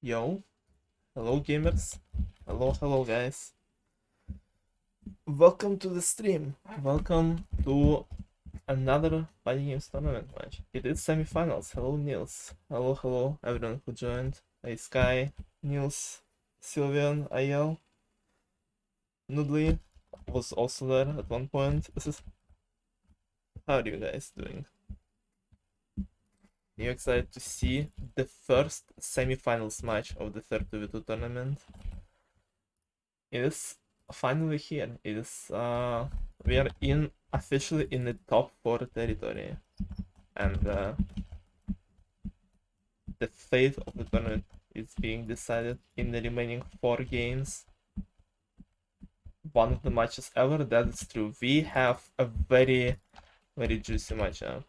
Yo, hello gamers, hello guys. Welcome to the stream. Welcome to another Fighting Games tournament match. It is semifinals. Hello Niels. Hello everyone who joined. Hey Sky, Niels, Sylveon, IL, Noodly was also there at one point. How are you guys doing? Are you excited to see the first semifinals match of the 32 tournament? It is finally here. It is we are officially in the top 4 territory, and the fate of the tournament is being decided in the remaining 4 games. One of the matches ever, that is true. We have a very juicy matchup.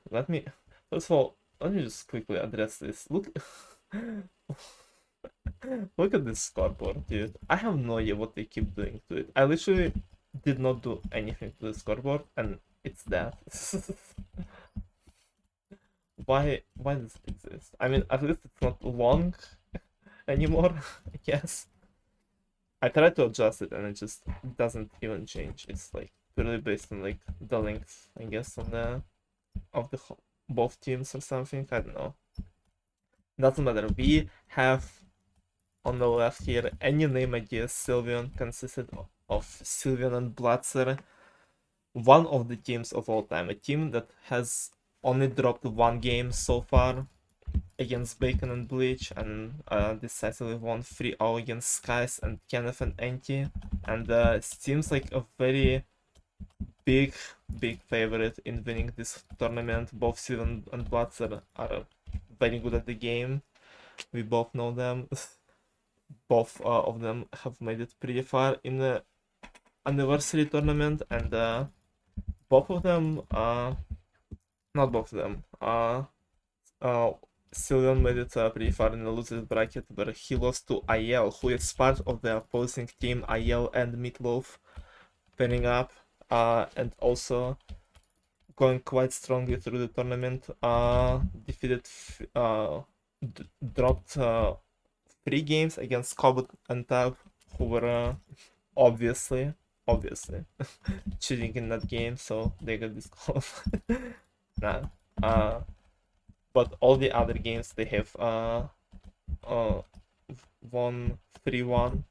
First of all, let me just quickly address this. Look Look at this scoreboard, dude. I have no idea what they keep doing to it. I literally did not do anything to the scoreboard, and it's that. Why does it exist? I mean, at least it's not long anymore, I guess. I tried to adjust it, and it just doesn't even change. It's like purely based on like the length, I guess, on the of the both teams or something. I don't know. Doesn't matter. We have on the left here, any name ideas Sylveon consisted of Sylveon and Blitzer, one of the teams of all time, a team that has only dropped one game so far against Bacon and Bleach, and decisively won 3-0 against Skies and Kenneth and Anti, and seems like a very big favorite in winning this tournament. Both Sylveon and Blitzer are very good at the game. We both know them. Both of them have made it pretty far in the anniversary tournament, and both of them, not both of them, Sylveon made it pretty far in the losers bracket, where he lost to IL, who is part of the opposing team. IL and Meatloaf pairing up, and also going quite strongly through the tournament. Defeated, dropped 3 games against Cobalt and Tab, who were obviously cheating in that game, so they got disqualified. Nah. But all the other games they have won 3-1,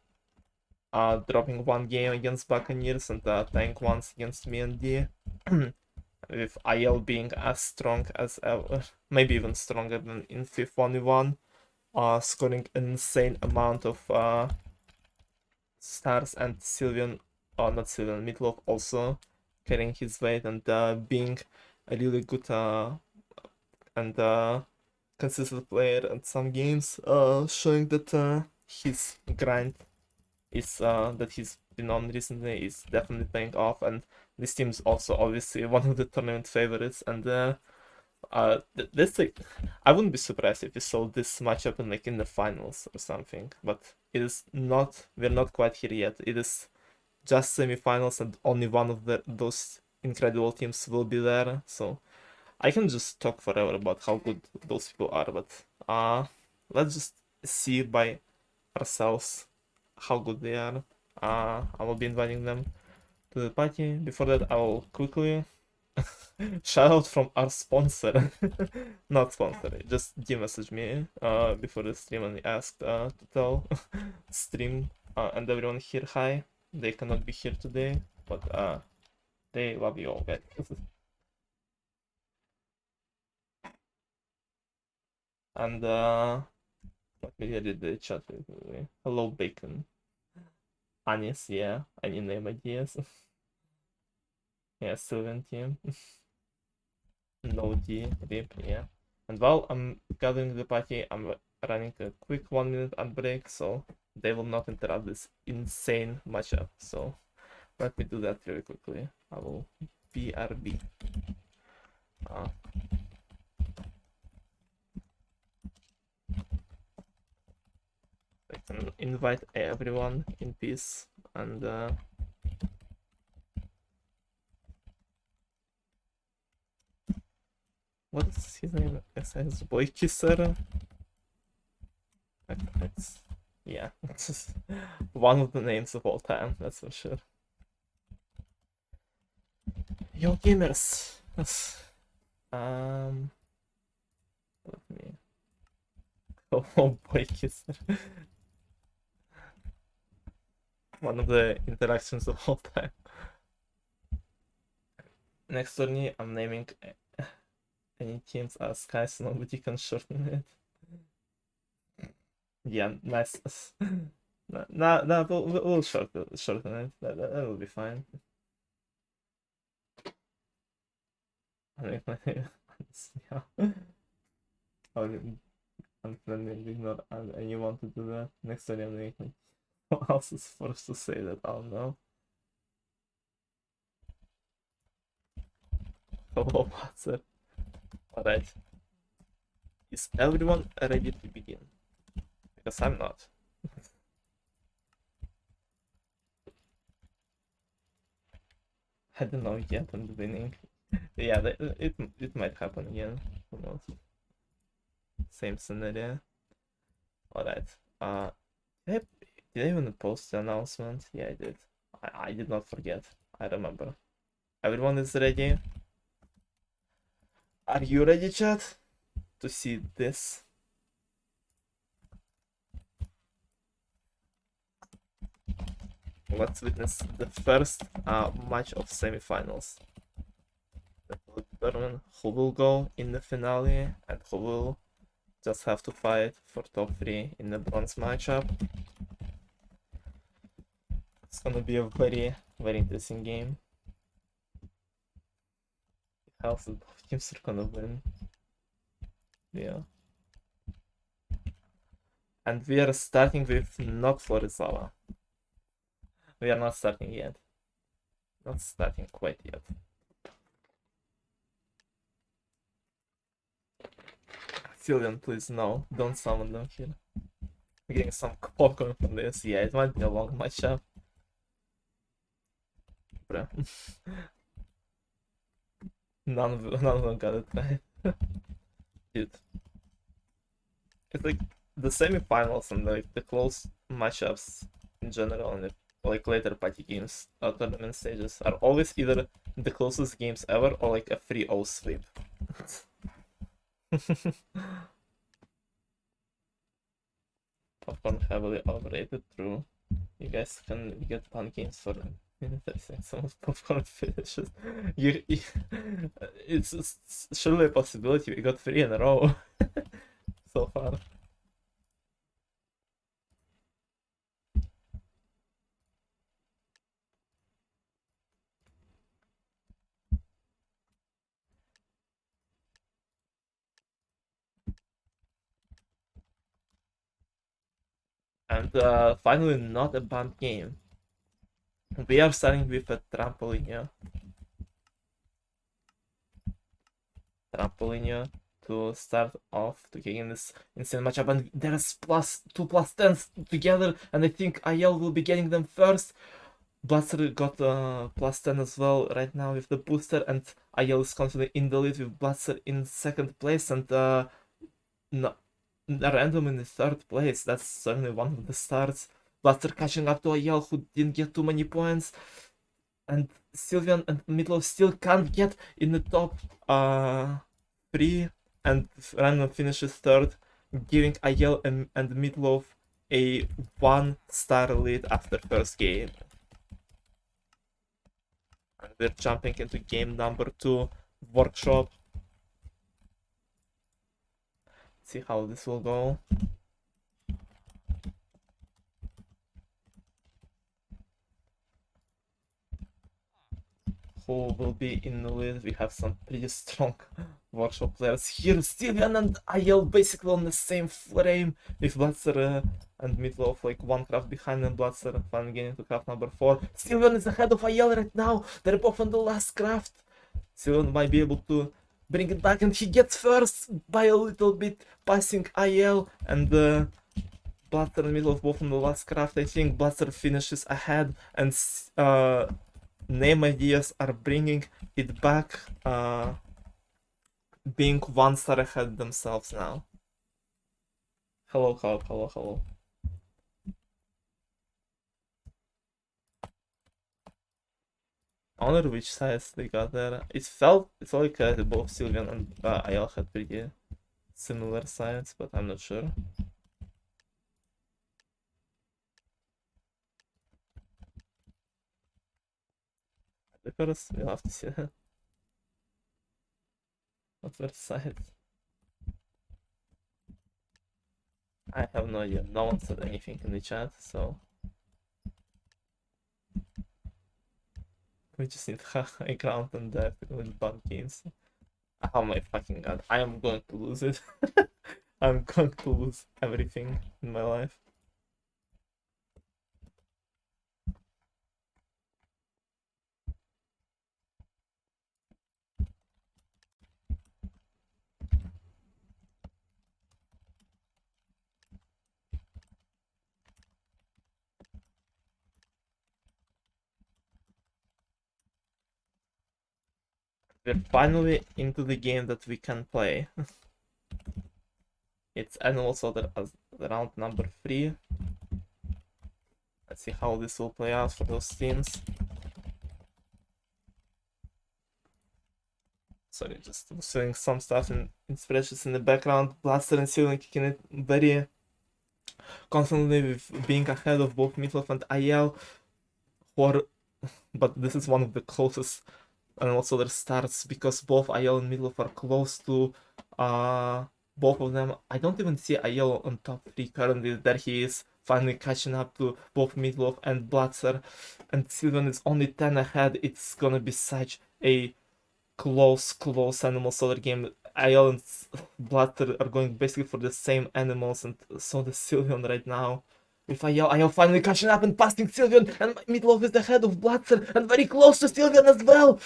dropping 1 game against Buccaneers and tying once against me and D. With IL being as strong as ever, maybe even stronger than in 5th 1v1, scoring an insane amount of stars, and Sylveon, not Sylveon, Meatloaf also carrying his weight and being a really good and consistent player at some games, showing that his grind is that he's been on recently is definitely paying off, and this team's also obviously one of the tournament favorites, and this like, I wouldn't be surprised if we saw this matchup in the finals or something, but it is not. We're not quite here yet. It is just semifinals, and only one of those incredible teams will be there. So I can just talk forever about how good those people are, but let's just see by ourselves how good they are. I will be inviting them to the party. Before that, I will quickly shout out from our sponsor. Not sponsor, just messaged me before the stream and asked to tell stream and everyone here hi. They cannot be here today, but they love you all, guys. And let me edit the chat quickly. Hello, Bacon. Anis, yeah. Any name ideas? Yeah, Sylvan team. No D, RIP, yeah. And while I'm gathering the party, I'm running a quick 1-minute ad break, so they will not interrupt this insane matchup. So let me do that really quickly. I will BRB. I can invite everyone in peace, and what is his name? SS Boy Kisser. It's, yeah, it's just one of the names of all time, that's for sure. Yo, gamers! Um, let me. Oh boy, kisser. One of the interactions of all time. Next tourney, I'm naming any teams as Sky, so nobody can shorten it. Yeah, nice. No, we'll shorten it. That will be fine. I mean, yeah. I'm friendly, ignore anyone to do that. Next time I'm making who else is forced to say that? I don't know. Hello, what's it? Alright. Is everyone ready to begin? Because I'm not. I don't know yet on the winning. Yeah, it might happen again. Who knows? Same scenario. Alright. Did I even post the announcement? Yeah, I did. I did not forget. I remember. Everyone is ready. Are you ready, chat? To see this? Let's witness the first match of semifinals. That will determine who will go in the finale and who will just have to fight for top 3 in the bronze matchup. It's gonna be a very interesting game. How both teams are gonna win. Yeah. And we are starting with not Florizawa. We are not starting yet. Not starting quite yet. Sylveon, please no, don't summon them here. I'm getting some popcorn from this. Yeah, it might be a long matchup. Bruh. none of them got it right. Dude. It's like the semifinals and like the close matchups in general and like later party games or tournament stages are always either the closest games ever or like a 3-0 sweep. Popcorn heavily overrated, true. You guys can get fun games for some of popcorn finishes. It's surely a possibility. We got 3 in a row so far. And finally, not a bad game. We are starting with a trampoline, to start off to get in this insane matchup, and there's +2/+10s together, and I think IL will be getting them first. Blaster got +10 as well right now with the booster, and IL is confidently in the lead with Blaster in second place, and no, Random in the third place. That's certainly one of the starts. Blaster catching up to IL, who didn't get too many points, and Sylveon and Meatloaf still can't get in the top 3, and Random finishes third, giving IL and Meatloaf a 1-star lead after first game. And we're jumping into game number 2, Workshop. See how this will go. Who will be in the lead? We have some pretty strong Workshop players here. Sylveon and IL basically on the same frame, with Blaster and Meatloaf like 1 craft behind, and Blaster finally getting to craft number 4. Sylveon is ahead of IL right now. They're both on the last craft. Sylveon might be able to bring it back, and he gets first by a little bit, passing IL, and Blaster and Meatloaf both on the last craft. I think Blaster finishes ahead, and Name Ideas are bringing it back, being 1 star ahead themselves now. Hello, hello, hello, hello. I wonder which sides they got there. It felt like both Sylveon and IL had pretty similar sides, but I'm not sure. The first, we'll have to see that. What were the sides? I have no idea. No one said anything in the chat, so we just need high ground and depth with bad games. Oh my fucking god, I am going to lose it. I'm going to lose everything in my life. We're finally into the game that we can play. It's Animal Soldier as round number 3. Let's see how this will play out for those teams. Sorry, just doing some stuff in spreadsheets in the background. Blaster and Sylveon kicking it very confidently with being ahead of both Meatloaf and IL. But this is one of the closest and also their starts because both IL and Meatloaf are close to both of them. I don't even see IL on top 3 currently. There he is, finally catching up to both Meatloaf and Blatzer. And Sylveon is only 10 ahead. It's gonna be such a close Animal Soldier game. IL and Blatzer are going basically for the same animals, and so the Sylveon right now. With IL finally catching up and passing Sylveon, and Meatloaf is ahead of Blatzer and very close to Sylveon as well.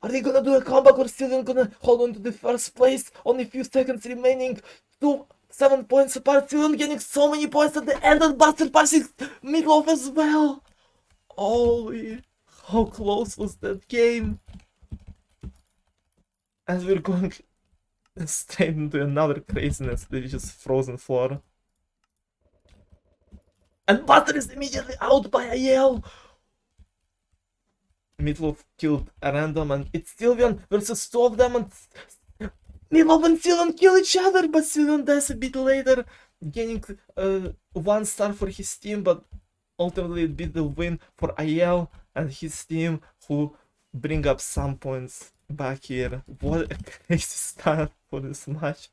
Are they gonna do a comeback or Sylveon gonna hold on to the first place? Only a few seconds remaining. 7 points apart. Sylveon getting so many points at the end, and Blatzer passing Meatloaf as well. Holy, how close was that game? And we're going straight into another craziness. They just frozen floor. And Butter is immediately out by IL. Meatloaf killed a random, and it's Sylveon versus 2 of them, and Meatloaf and Sylveon kill each other, but Sylveon dies a bit later, gaining 1 star for his team, but ultimately it beat the win for IL and his team, who bring up some points back here. What a crazy start for this match.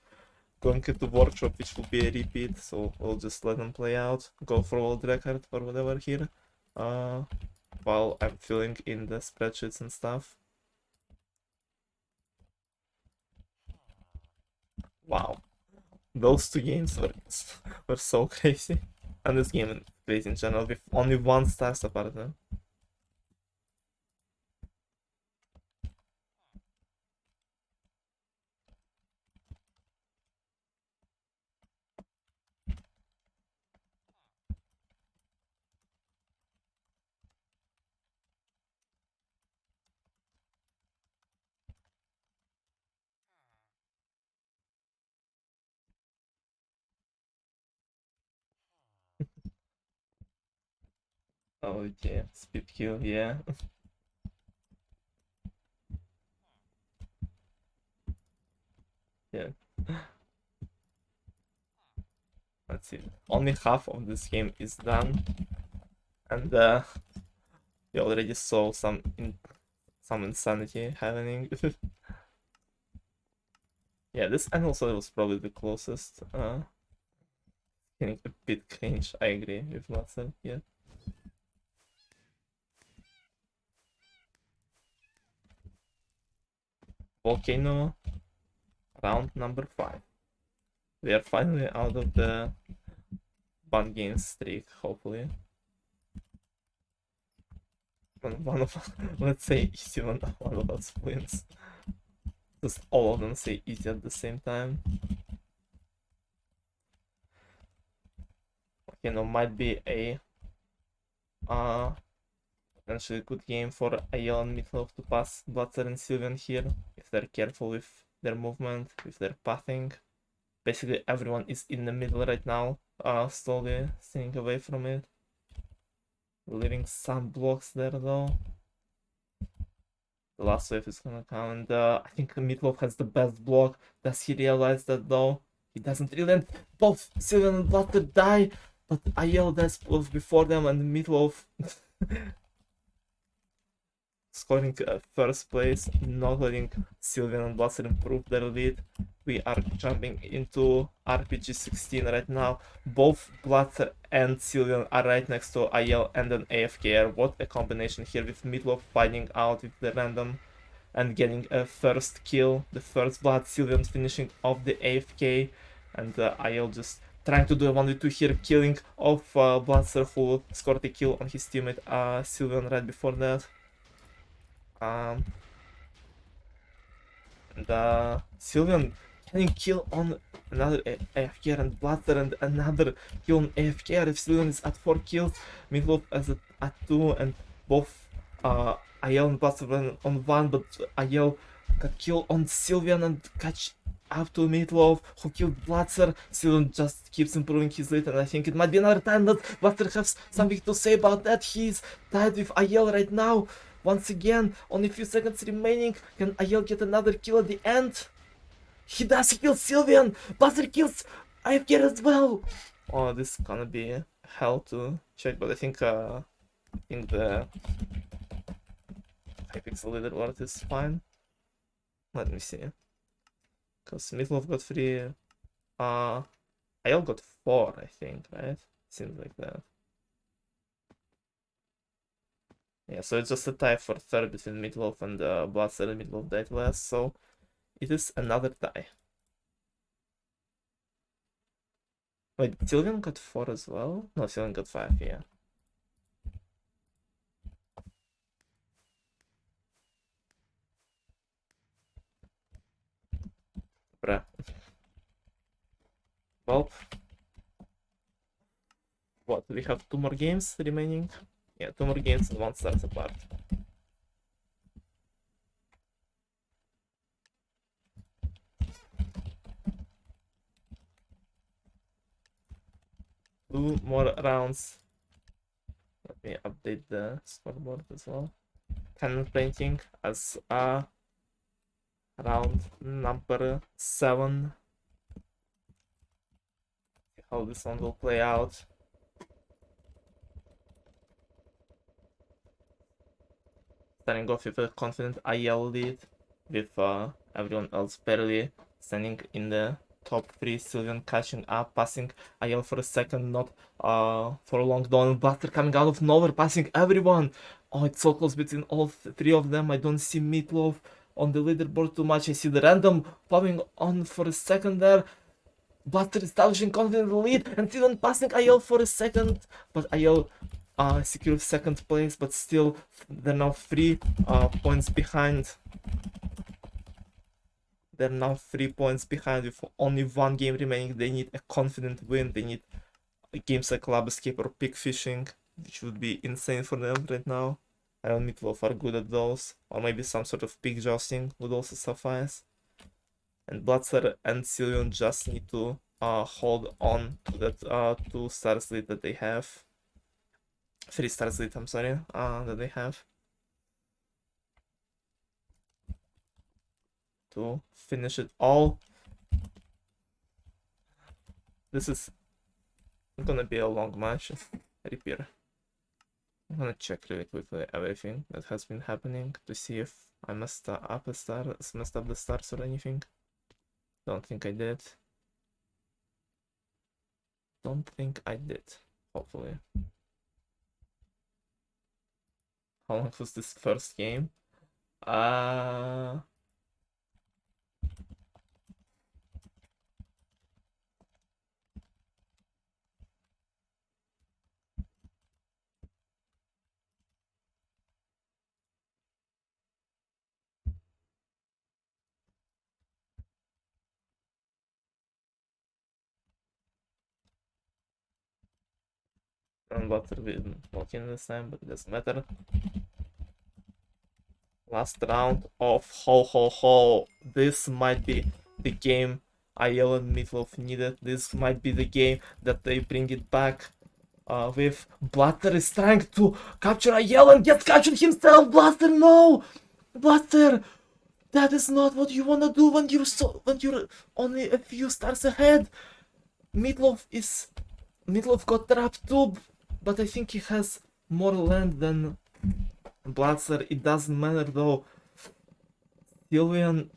Going into workshop, which will be a repeat, so we'll just let them play out. Go for world record or whatever here. While I'm filling in the spreadsheets and stuff. Wow, those 2 games were so crazy. And this game is crazy in general, with only 1 star apart them. Oh yeah, speed kill, yeah. Yeah. Let's see. Only half of this game is done. And we already saw some insanity happening. Yeah, this and also was probably the closest. Getting a bit cringe, I agree with Watson, yeah. Volcano, round number 5. We are finally out of the one game streak, hopefully. One of let's say easy, one of us wins. Just all of them say easy at the same time. Volcano might be a potentially good game for IL and Meatloaf to pass Blatzer and Sylveon here, if they're careful with their movement, with their pathing. basically everyone is in the middle right now, slowly staying away from it. Leaving some blocks there though. The last wave is gonna come, and I think Meatloaf has the best block. Does he realize that though? He doesn't really, and both Sylveon and Blatter die, but IL does both before them, and Meatloaf scoring first place, not letting Sylveon and Blaster improve their lead. We are jumping into RPG 16 right now. Both Blaster and Sylveon are right next to IL and an AFKR. What a combination here with Meatloaf fighting out with the random and getting a first kill, the first blood. Sylveon finishing off the AFK, and IL just trying to do a 1v2 here, killing off Blaster, who scored a kill on his teammate Sylveon right before that. And Sylveon getting kill on another AFK and Blaster, and another kill on AFK. If Sylveon is at 4 kills, Meatloaf is at 2, and both IL and Blaster were on 1, but IL got killed on Sylveon and catch up to Meatloaf, who killed Blaster. Sylveon just keeps improving his lead, and I think it might be another time that Blaster has something to say about that. He's tied with IL right now. Once again, only a few seconds remaining. Can IL get another kill at the end? He does. He kills Sylveon. Blaster kills IFK as well. Oh, this is gonna be hell to check, but I think the Hypixel leader word is fine. Let me see. Because Meatloaf got 3. IL got 4, I think, right? Seems like that. Yeah, so it's just a tie for third between Meatloaf and Blaster, and Meatloaf died last, so it is another tie. Wait, Sylveon got 4 as well? No, Sylveon got 5, yeah. Bruh. Well, what, we have 2 more games remaining? Yeah, 2 more games and 1 starts apart. Two more rounds. Let me update the scoreboard as well. Cannon painting as round number 7. See how this one will play out. Starting off with a confident IL lead, with everyone else barely standing in the top 3. Sylveon catching up, passing IL for a second, not for long. Donald Blaster coming out of nowhere, passing everyone. Oh, it's so close between all 3 of them. I don't see Meatloaf on the leaderboard too much. I see the random popping on for a second there. Blaster establishing confident lead, and Sylveon passing IL for a second, but IL secure second place, but still they're now 3 points behind. They're now 3 points behind with only 1 game remaining. They need a confident win. They need games like Lab Escape or Pig Fishing, which would be insane for them right now. I don't Meatloaf are good at those, or maybe some sort of pig jousting would also suffice. And Blaster and Sylveon just need to hold on to that 2 stars lead that they have. 3 stars lead, I'm sorry, that they have. To finish it all. This is gonna be a long match. Repair. I'm gonna check really quickly everything that has been happening to see if I messed up the stars or anything. Don't think I did. Don't think I did. Hopefully. How long was this first game? And Butter been walking this time, but it doesn't matter. Last round of ho ho ho. This might be the game IL and Meatloaf needed. This might be the game that they bring it back. With Blaster is trying to capture IL and gets captured himself. Blaster, no! Blaster, that is not what you wanna do when you're only a few stars ahead. Meatloaf got trapped too, but I think he has more land than Blaster. It doesn't matter though. Sylveon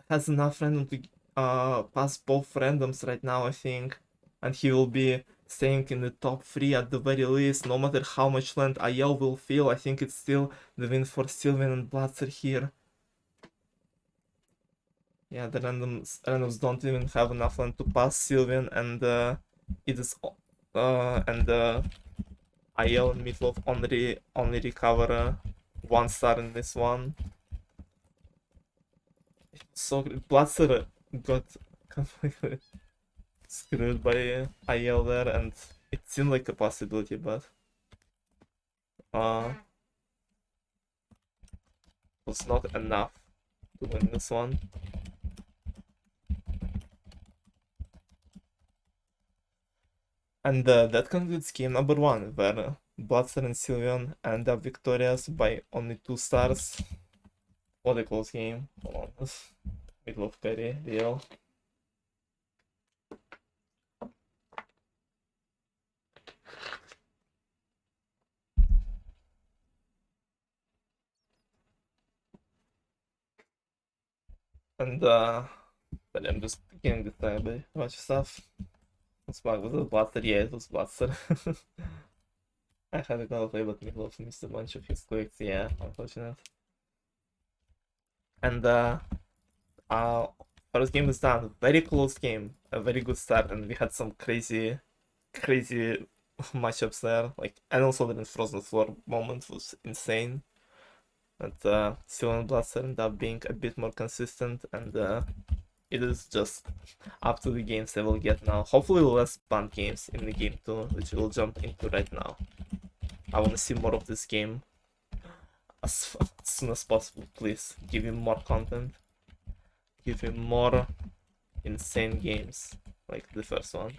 has enough random to pass both randoms right now, I think, and he will be staying in the top 3 at the very least. No matter how much land IL will feel, I think it's still the win for Sylveon and Blaster here. Yeah, the randoms don't even have enough land to pass Sylveon, and it is and IL and Meatloaf only recover 1 star in this one. So Blaster got completely screwed by IL there, and it seemed like a possibility, but was not enough to win this one. And that concludes game number 1, where Blaster and Sylveon end up victorious by only 2 stars. What a close game. Hold on. Meatloaf carry, real. And but I'm just getting distracted by a bunch of stuff. Was it Blaster? Yeah, it was Blaster. I had another play, but Meatloaf missed a bunch of his clicks. Yeah, unfortunate. And first game is done. Very close game. A very good start, and we had some crazy matchups there. Like, and also the Frozen Floor moment was insane. But Sylveon and Blaster ended up being a bit more consistent, and it is just up to the games they will get now. Hopefully less banned games in the game 2, which we'll jump into right now. I want to see more of this game as soon as possible, please. Give him more content. Give him more insane games, like the first one.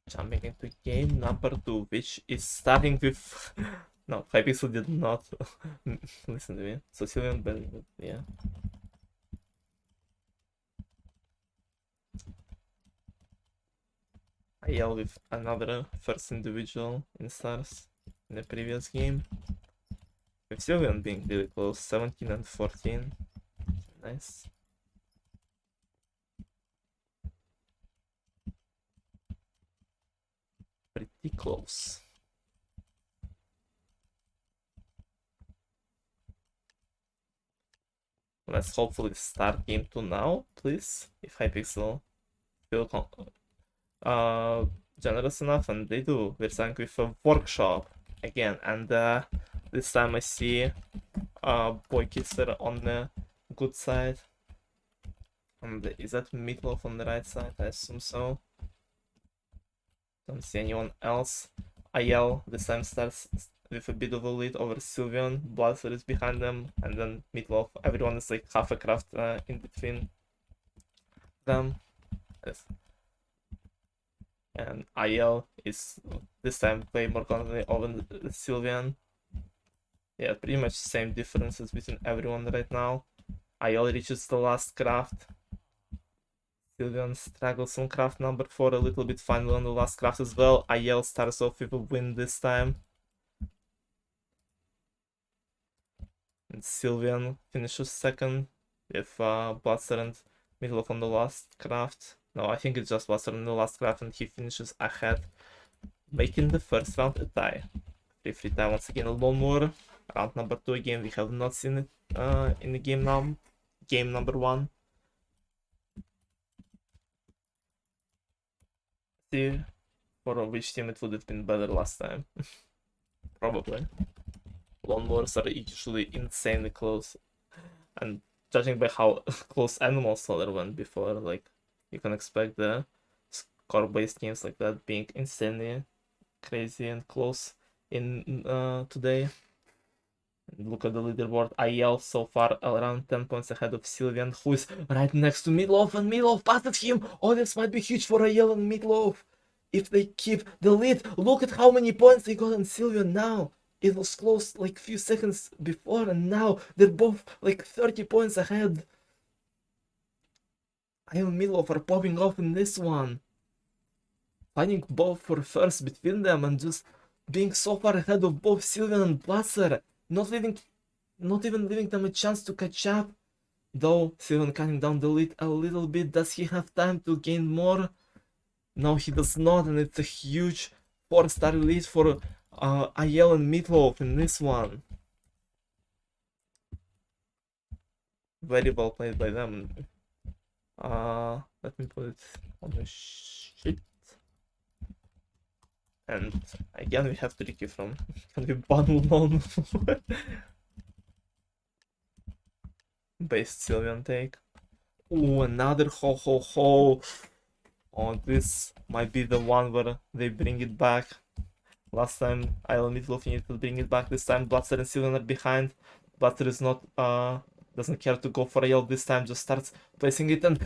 Jumping into game number 2, which is starting with... No, Hypixel did not listen to me. So Sylveon, but yeah. I yelled with another first individual in stars in the previous game. With Sylveon being really close, 17 and 14. Nice. Pretty close. Let's hopefully start game 2 now, please. If Hypixel feel generous enough, and they do. We're starting with a workshop again, and this time I see Boy Kisser on the good side. And is that Meatloaf on the right side? I assume so. Don't see anyone else. IL this time starts with a bit of a lead over Sylveon. Blaster is behind them, and then Meatloaf. Everyone is like half a craft in between them. Yes. And IL is this time way more confidently over Sylveon. Yeah, pretty much same differences between everyone right now. IL reaches the last craft. Sylveon struggles on craft number 4 a little bit, finally on the last craft as well. IL starts off with a win this time. And Sylveon finishes second with Blaster and Meatloaf on the last craft. No, I think it's just Blaster on the last craft, and he finishes ahead, making the first round a tie. 3-3 tie once again, a Lone War. Round number 2 again, we have not seen it in the game number 1. See for which team it would have been better last time. Probably. Lone Wars are usually insanely close, and judging by how close Animal Solar went before, like, you can expect the score-based games like that being insanely crazy and close in today. Look at the leaderboard. IL so far around 10 points ahead of Sylveon, who is right next to Meatloaf, and Meatloaf passed him. Oh, this might be huge for IL and Meatloaf if they keep the lead. Look at how many points they got on Sylveon now. It was close like few seconds before, and now they're both like 30 points ahead. IL and Meatloaf are popping off in this one. Fighting both for first between them and just being so far ahead of both Sylveon and Blaster. Not even leaving them a chance to catch up. Though Sylveon cutting down the lead a little bit. Does he have time to gain more? No, he does not, and it's a huge 4-star lead for IL and Meatloaf in this one. Very well played by them. Let me put it on the sheet. And again, we have Tricky from can we ban on based Sylveon take. Ooh, another ho ho ho. Oh, this might be the one where they bring it back. Last time I'll Meatloaf needed to bring it back. This time Blaster and Sylveon are behind. Blaster is not doesn't care to go for Ayel this time, just starts placing it, and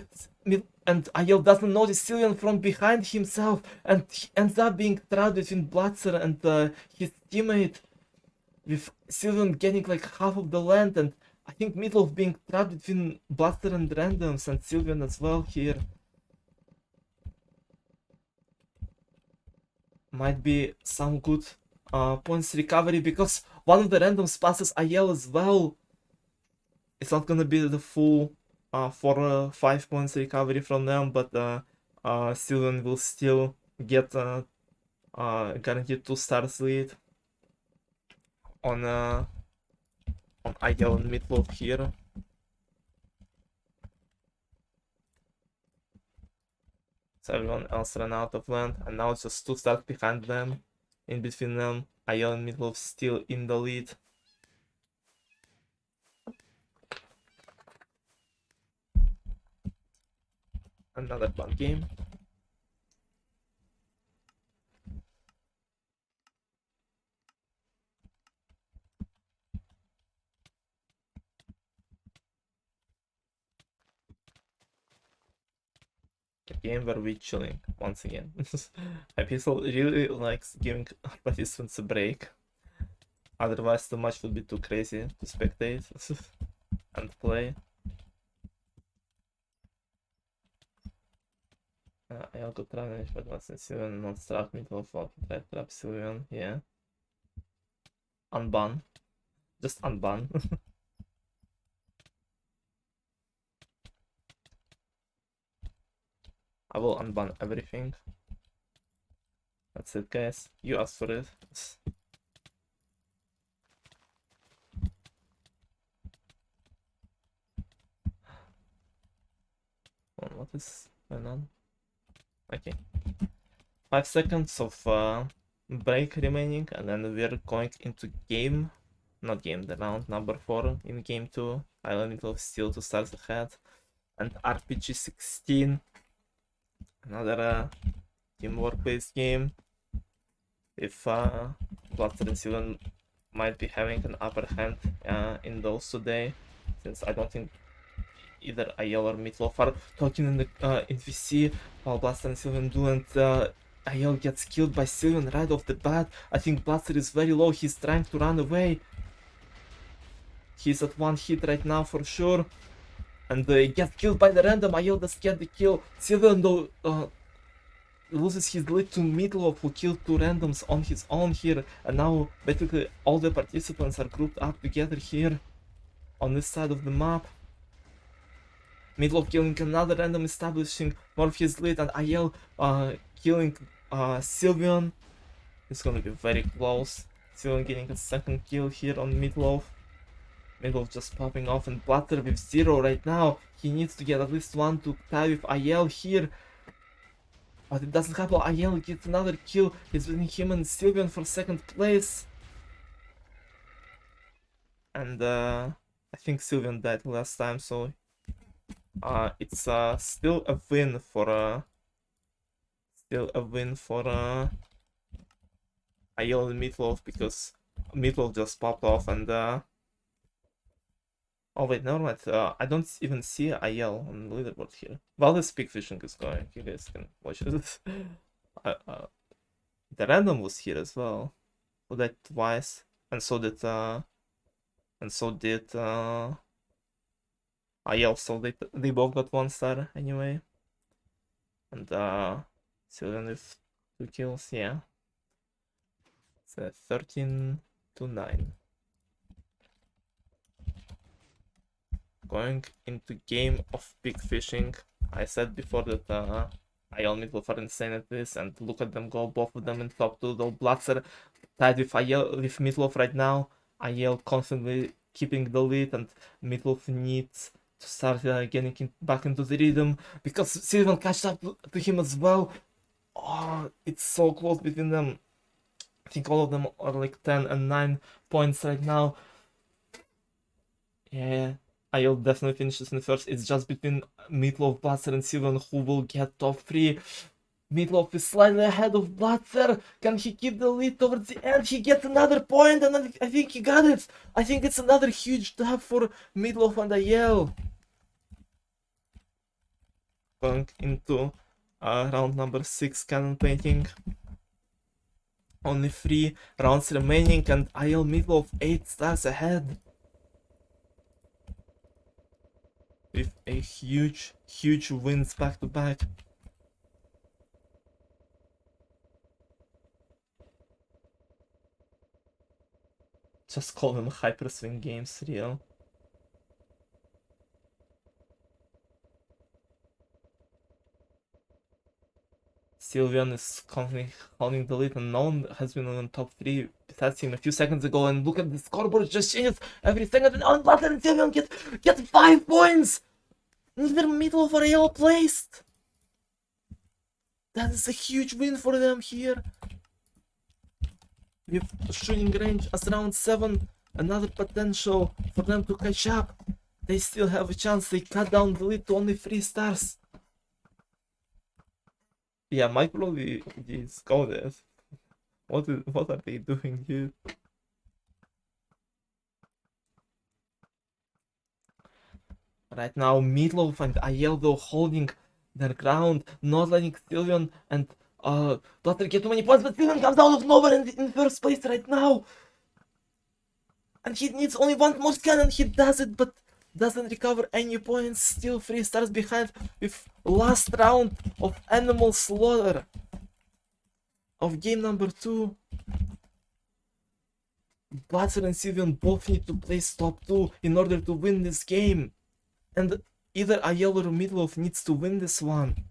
Ayel doesn't notice Sylveon from behind himself, and he ends up being trapped between Blaster and his teammate, with Sylveon getting like half of the land, and I think Meatloaf being trapped between Blaster and randoms, and Sylveon as well here. Might be some good points recovery, because one of the randoms passes Ayel as well. It's not gonna be the full 5 points recovery from them, but Sylveon will still get guaranteed 2 stars lead on Ayel and Meatloaf here. So everyone else ran out of land, and now it's just 2 stars behind them. In between them, Ayel and Meatloaf still in the lead. Another fun game. A game where we're chilling once again. Hypixel really likes giving participants a break. Otherwise, the match would be too crazy to spectate and play. I'll go try but not Sylveon, not struck me to fall, try trap Sylveon, yeah. Unban. Just unban. I will unban everything. That's it, guys. You asked for it. What is going on? Okay. 5 seconds of break remaining, and then we're going into game. Not game, the round number 4 in game 2. Island of still 2 stars ahead. And RPG 16. Another teamwork based game. If Blaster and Sylveon might be having an upper hand in those today, since I don't think either Ayel or Meatloaf are talking in the in VC while Blaster and Sylveon do, and Ayel gets killed by Sylveon right off the bat. I think Blaster is very low, he's trying to run away. He's at 1 hit right now for sure. And gets killed by the random. Ayel does get the kill. Sylveon though loses his lead to Meatloaf, who killed 2 randoms on his own here. And now basically all the participants are grouped up together here on this side of the map. Meatloaf killing another random, establishing more of his lead, and Ayel killing Sylveon. It's gonna be very close. Sylveon getting a 2nd kill here on Meatloaf. Meatloaf just popping off, and Blatter with 0 right now. He needs to get at least 1 to tie with Ayel here. But it doesn't happen. Ayel gets another kill. It's between him and Sylveon for 2nd place. And I think Sylveon died last time, so it's still a win for IL and Meatloaf, because Meatloaf just popped off and oh wait, never mind. I don't even see IL on the leaderboard here. While the speak fishing is going, you guys can watch it. The random was here as well. So that twice, and so did IL. So they both got 1 star anyway. And Sylveon with 2 kills. Yeah, it's 13-9. Going into game of big fishing. I said before that IL Meatloaf are insane at this, and look at them go, both of them in top 2. Though Blatzer tied with Meatloaf right now. IL constantly keeping the lead, and Meatloaf needs to start getting back into the rhythm, because Sylveon catched up to him as well. Oh, it's so close between them. I think all of them are like 10 and 9 points right now. Yeah, IL definitely finishes in first. It's just between Meatloaf, Blatzer, and Sylveon who will get top 3. Meatloaf is slightly ahead of Blatzer. Can he keep the lead towards the end? He gets another point, and I think he got it. I think it's another huge dub for Meatloaf and IL. Going into round number 6, cannon painting. Only 3 rounds remaining, and IL Meatloaf 8 stars ahead. With a huge wins back to back. Just call them hyper swing games, real. Sylveon is constantly holding the lead, and no one has been on top 3 besides him a few seconds ago. And look at the scoreboard, just changes every second. And on Blatzer and Sylveon get 5 points. Neither Meatloaf or IL placed. That is a huge win for them here. With shooting range as round 7, another potential for them to catch up. They still have a chance. They cut down the lead to only 3 stars. Yeah, Mike probably is coded. What are they doing here? Right now, Meatloaf and IL though holding their ground, not letting Sylveon and Blatzer get too many points, but Sylveon comes out of nowhere in first place right now. And he needs only 1 more scan, and he does it, but doesn't recover any points. Still 3 stars behind with last round of Animal Slaughter of game number 2. Blatzer and Sylveon both need to place top 2 in order to win this game. And either IL or Meatloaf needs to win this one.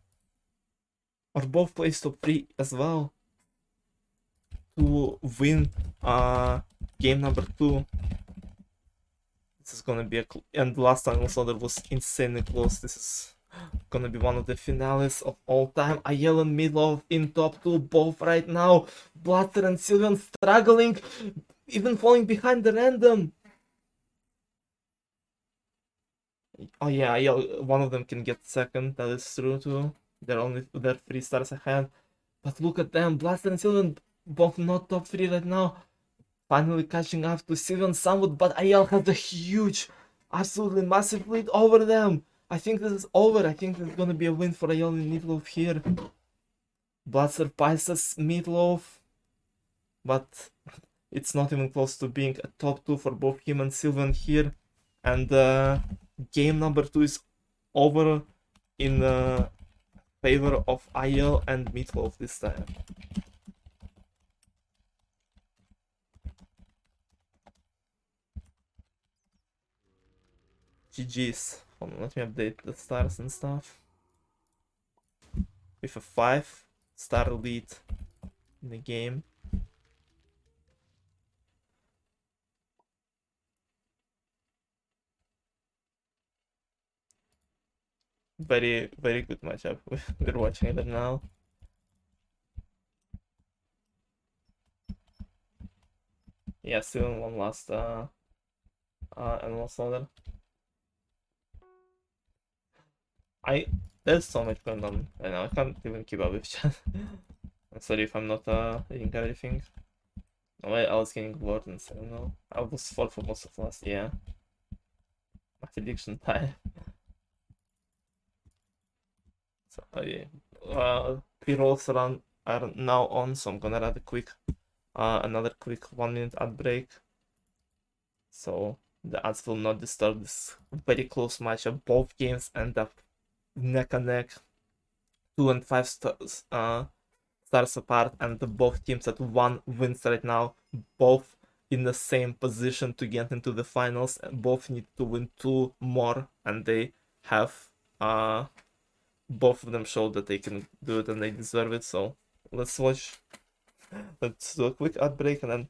Or both place top 3 as well. To win game number 2. This is gonna be and last time also there was insanely close. This is gonna be one of the finales of all time. IL and Meatloaf in top 2 both right now. Blatzer and Sylveon struggling, even falling behind the random. Oh yeah, one of them can get second, that is true too. They're 3 stars ahead. But look at them, Blatzer and Sylveon both not top 3 right now. Finally catching up to Sylveon somewhat, but IL has a huge, absolutely massive lead over them. I think this is over. I think there's gonna be a win for IL and Meatloaf here. Blatzer passes Meatloaf, but it's not even close to being a top 2 for both him and Sylveon here. And game number 2 is over in favor of IL and Meatloaf this time. GG's. Hold on, let me update the stars and stuff. With a 5-star lead in the game. Very good matchup. We're watching it now. Yeah, still one last and what's other? There's so much going on right now. I can't even keep up with chat. I'm sorry if I'm not reading everything. No way, I was getting bored and I don't know. I was 4 for most of last year. My prediction time. So yeah. Pre-rolls are now on, so I'm gonna add a quick another quick 1 minute ad break. So the ads will not disturb this very close matchup. Both games end up neck and neck, 2 and 5 stars apart, and both teams at 1 wins right now, both in the same position to get into the finals, and both need to win 2 more, and they have both of them showed that they can do it and they deserve it. So let's do a quick ad break and then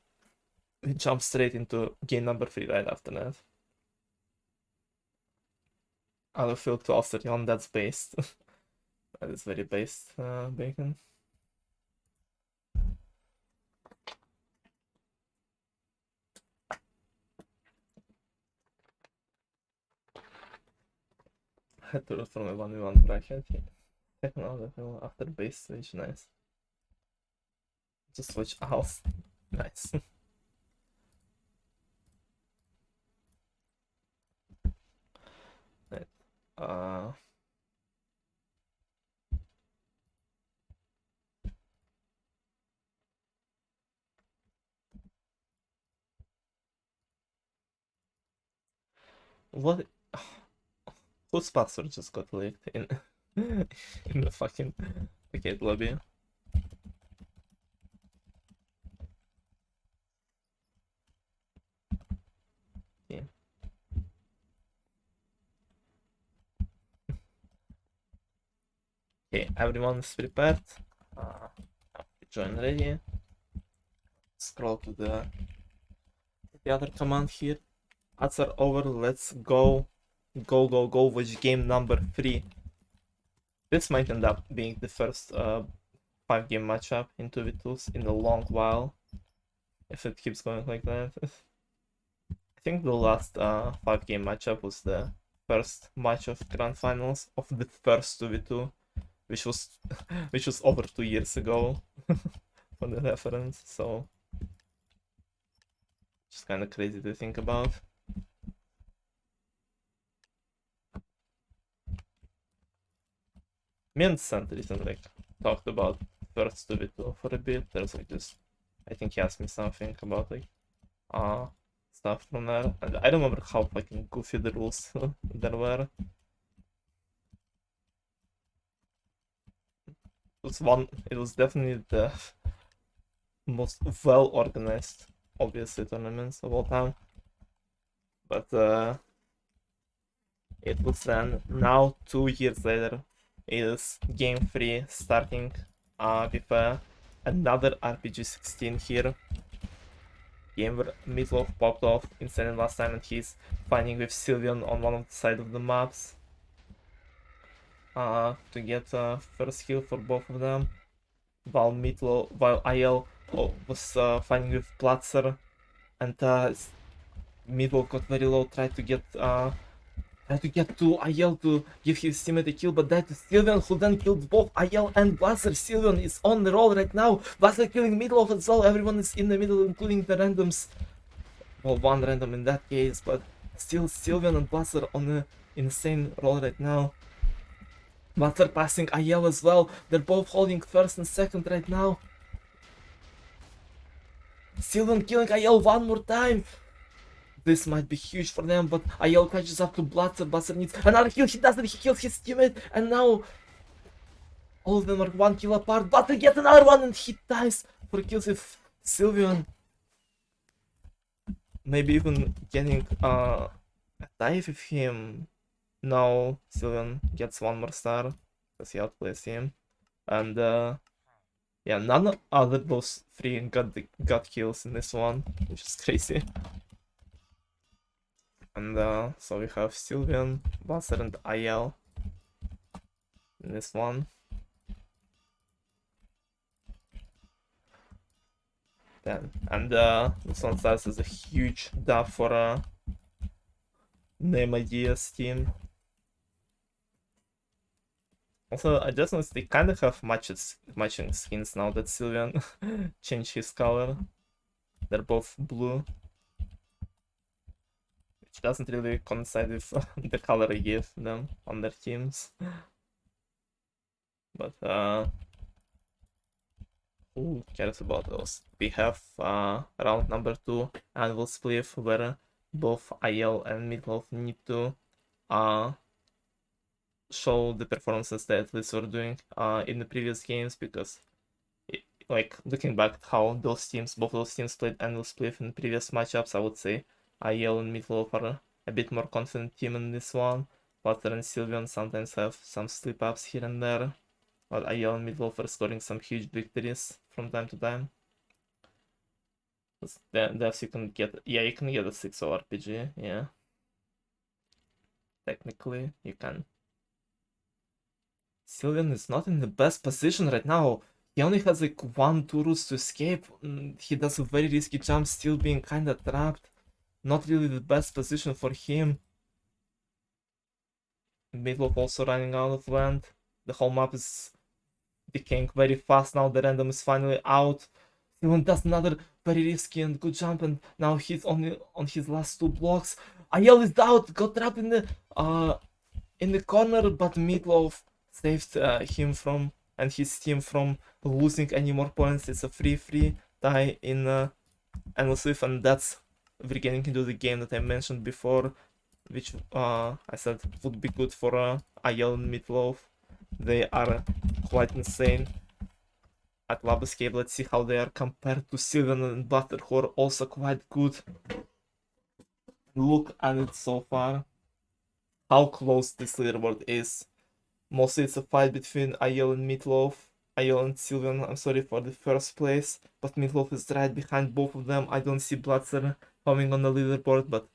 we jump straight into game number 3 right after that. Field 1231, that's based. That is very based, Bacon. I had to root for my 1v1 bracket. Second out of hill after base switch, nice. Just switch house, nice. Right. What? Whose password just got leaked in in the fucking arcade lobby? Yeah. Okay, everyone's prepared. Join ready. Scroll to the other command here. Ads are over. Let's go. Go with game number 3. This might end up being the first 5-game matchup in 2v2s in a long while, if it keeps going like that. I think the last 5-game matchup was the first match of Grand Finals of the first 2v2, which was which was over 2 years ago for the reference, so just kind of crazy to think about. Me and Sant recently like talked about first 2v2 for a bit. There's like this, I think he asked me something about like stuff from there, and I don't remember how fucking goofy the rules there were. It was definitely the most well organized, obviously, tournaments of all time. But it was then now 2 years later, it is game 3 starting with another RPG 16 here. Game where Meatloaf popped off insane last time and he's fighting with Sylveon on one of the side of the maps to get first kill for both of them, while IL was fighting with Platzer, and Meatloaf got very low, tried to get to IL to give his teammate a kill, but died to Sylveon, who then killed both IL and Blazer. Sylveon is on the roll right now. Blazer killing Meatloaf as well. Everyone is in the middle, including the randoms. Well, one random in that case, but still Sylveon and Blazer on the insane roll right now. Blazer passing IL as well. They're both holding first and second right now. Sylveon killing IL one more time. This might be huge for them, but IL catches up to Blazer. Blazer needs another kill. He doesn't. He kills his teammate, and now all of them are 1 kill apart. Blazer gets another one, and he dies for kills with Sylveon. Maybe even getting a dive with him. Now Sylveon gets 1 more star because he outplays him, and yeah, none other those 3 got kills in this one, which is crazy. And so we have Sylveon, Blazer, and IL in this one. Then, and this one starts as a huge dub for Name ideas team. Also, I just noticed they kind of have matching skins now that Sylveon changed his color. They're both blue, which doesn't really coincide with the color I give them on their teams. But who cares about those? We have round number 2 annual split where both IL and Meatloaf need to show the performances that at least were doing in the previous games, because like looking back at how both those teams played annual split in previous matchups, I would say IL and Meatloaf are a bit more confident team in this one. Butter and Sylveon sometimes have some slip ups here and there, but IL and Meatloaf are scoring some huge victories from time to time. That's you can get, yeah, you can get a 6-0 RPG, yeah. Technically, you can. Sylveon is not in the best position right now. He only has like 1-2 routes to escape. He does a very risky jump, still being kinda trapped. Not really the best position for him. Meatloaf also running out of land. The whole map is decaying very fast now. The random is finally out. Sylveon does another very risky and good jump, and now he's only on his last 2 blocks. Ayel is out, got trapped in the corner, but Meatloaf saved him from and his team from losing any more points. It's a 3-3 tie in Endless Swift, and that's we're getting into the game that I mentioned before, which I said would be good for Ayel and Meatloaf. They are quite insane at Lab Escape. Let's see how they are compared to Sylveon and Butter, who are also quite good. Look at it so far. How close this leaderboard is. Mostly it's a fight between Ayel and Meatloaf. Ayel and Sylveon, I'm sorry, for the first place, but Meatloaf is right behind both of them. I don't see Blatzer coming on the leaderboard, but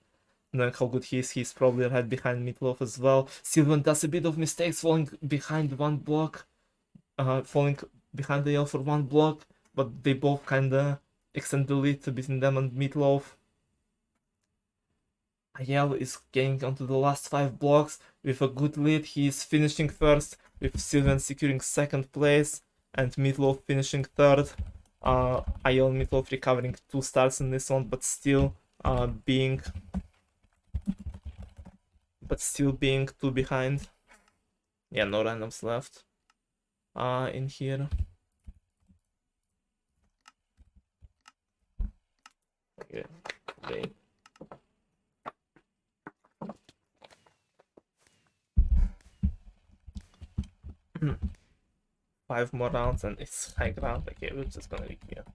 knowing how good he is, he's probably right behind Meatloaf as well. Sylveon does a bit of mistakes, falling behind one block, falling behind Ayel for one block, but they both kinda extend the lead between them and Meatloaf. Ayel is getting onto the last 5 blocks with a good lead. He is finishing first, with Sylveon securing second place and Meatloaf finishing third. Ayel and Meatloaf recovering 2 stars in this one, but still being 2 behind. Yeah, no randoms left in here. Okay, great. 5 more rounds and it's high ground. Okay, we're just gonna leave here.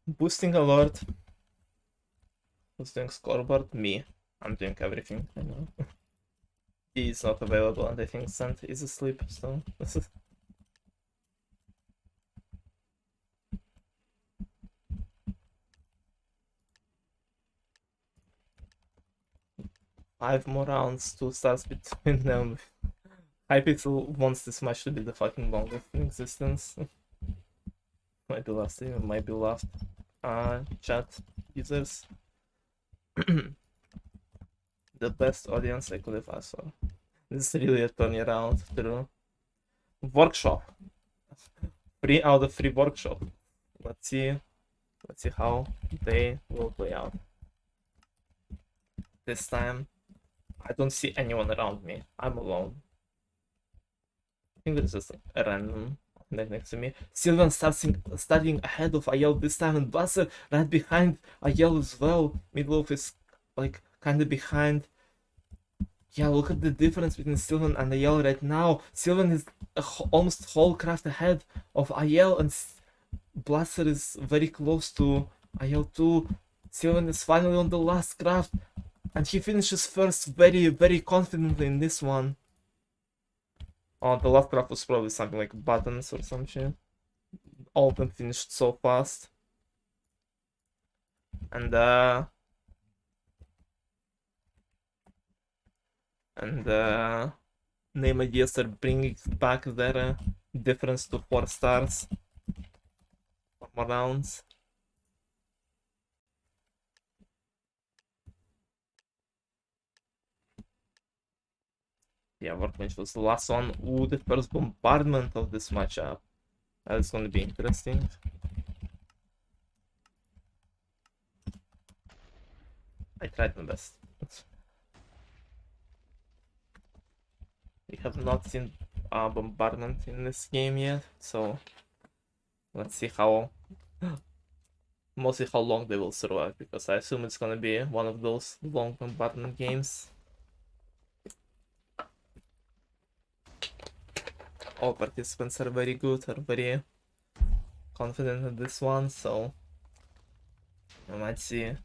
Boosting alert. Who's doing scoreboard? Me. I'm doing everything. I know. He is not available, and I think Sant is asleep, so this is 5 more rounds, 2 stars between them. Hypixel wants this match to be the fucking longest in existence. Might be last year, might be last chat users. The best audience I could have asked for. This is really a turnaround through workshop. 3 out of 3 workshop. Let's see how they will play out. This time, I don't see anyone around me. I'm alone. I think there's just a random next to me. Sylveon starting ahead of Ayel this time, and Buzzer right behind Ayel as well. Meatloaf is like kinda behind. Yeah, look at the difference between Sylveon and Ayel right now. Sylveon is almost whole craft ahead of Ayel, and Blaster is very close to Ayel too. Sylveon is finally on the last craft, and he finishes first very, very confidently in this one. Oh, the last craft was probably something like buttons or some shit. All of them finished so fast. And Name Ideas are bringing back their difference to 4 stars. 4 more rounds. Yeah, Workbench was the last one. Ooh, the first bombardment of this matchup. That's gonna be interesting. I tried my best. We have not seen bombardment in this game yet, so let's see how mostly how long they will survive, because I assume it's gonna be one of those long bombardment games. All participants are very good, are very confident in this one, so I might see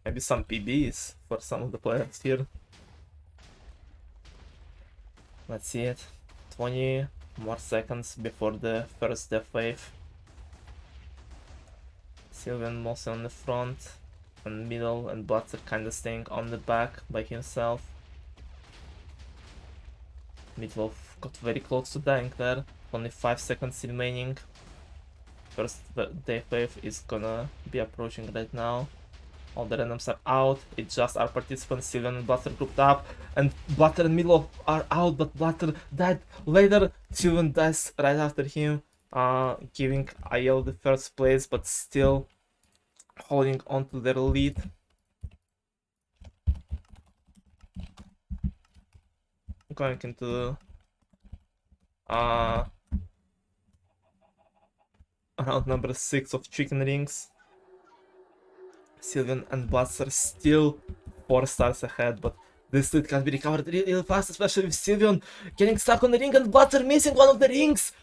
maybe some PBs for some of the players here. Let's see it. 20 more seconds before the first death wave. Sylveon mostly on the front and middle, and Blaster kinda staying on the back by himself. Meatloaf got very close to dying there. Only 5 seconds remaining. First death wave is gonna be approaching right now. All the randoms are out. It's just our participants, Sylveon and Blaster grouped up, and Blaster and Meatloaf are out, but Blaster died later. Sylveon dies right after him, giving IL the first place, but still holding on to their lead. Going into round number 6 of Chicken Rings. Sylveon and Blaster still 4 stars ahead, but this lead can be recovered really fast, especially with Sylveon getting stuck on the ring and Blaster missing one of the rings.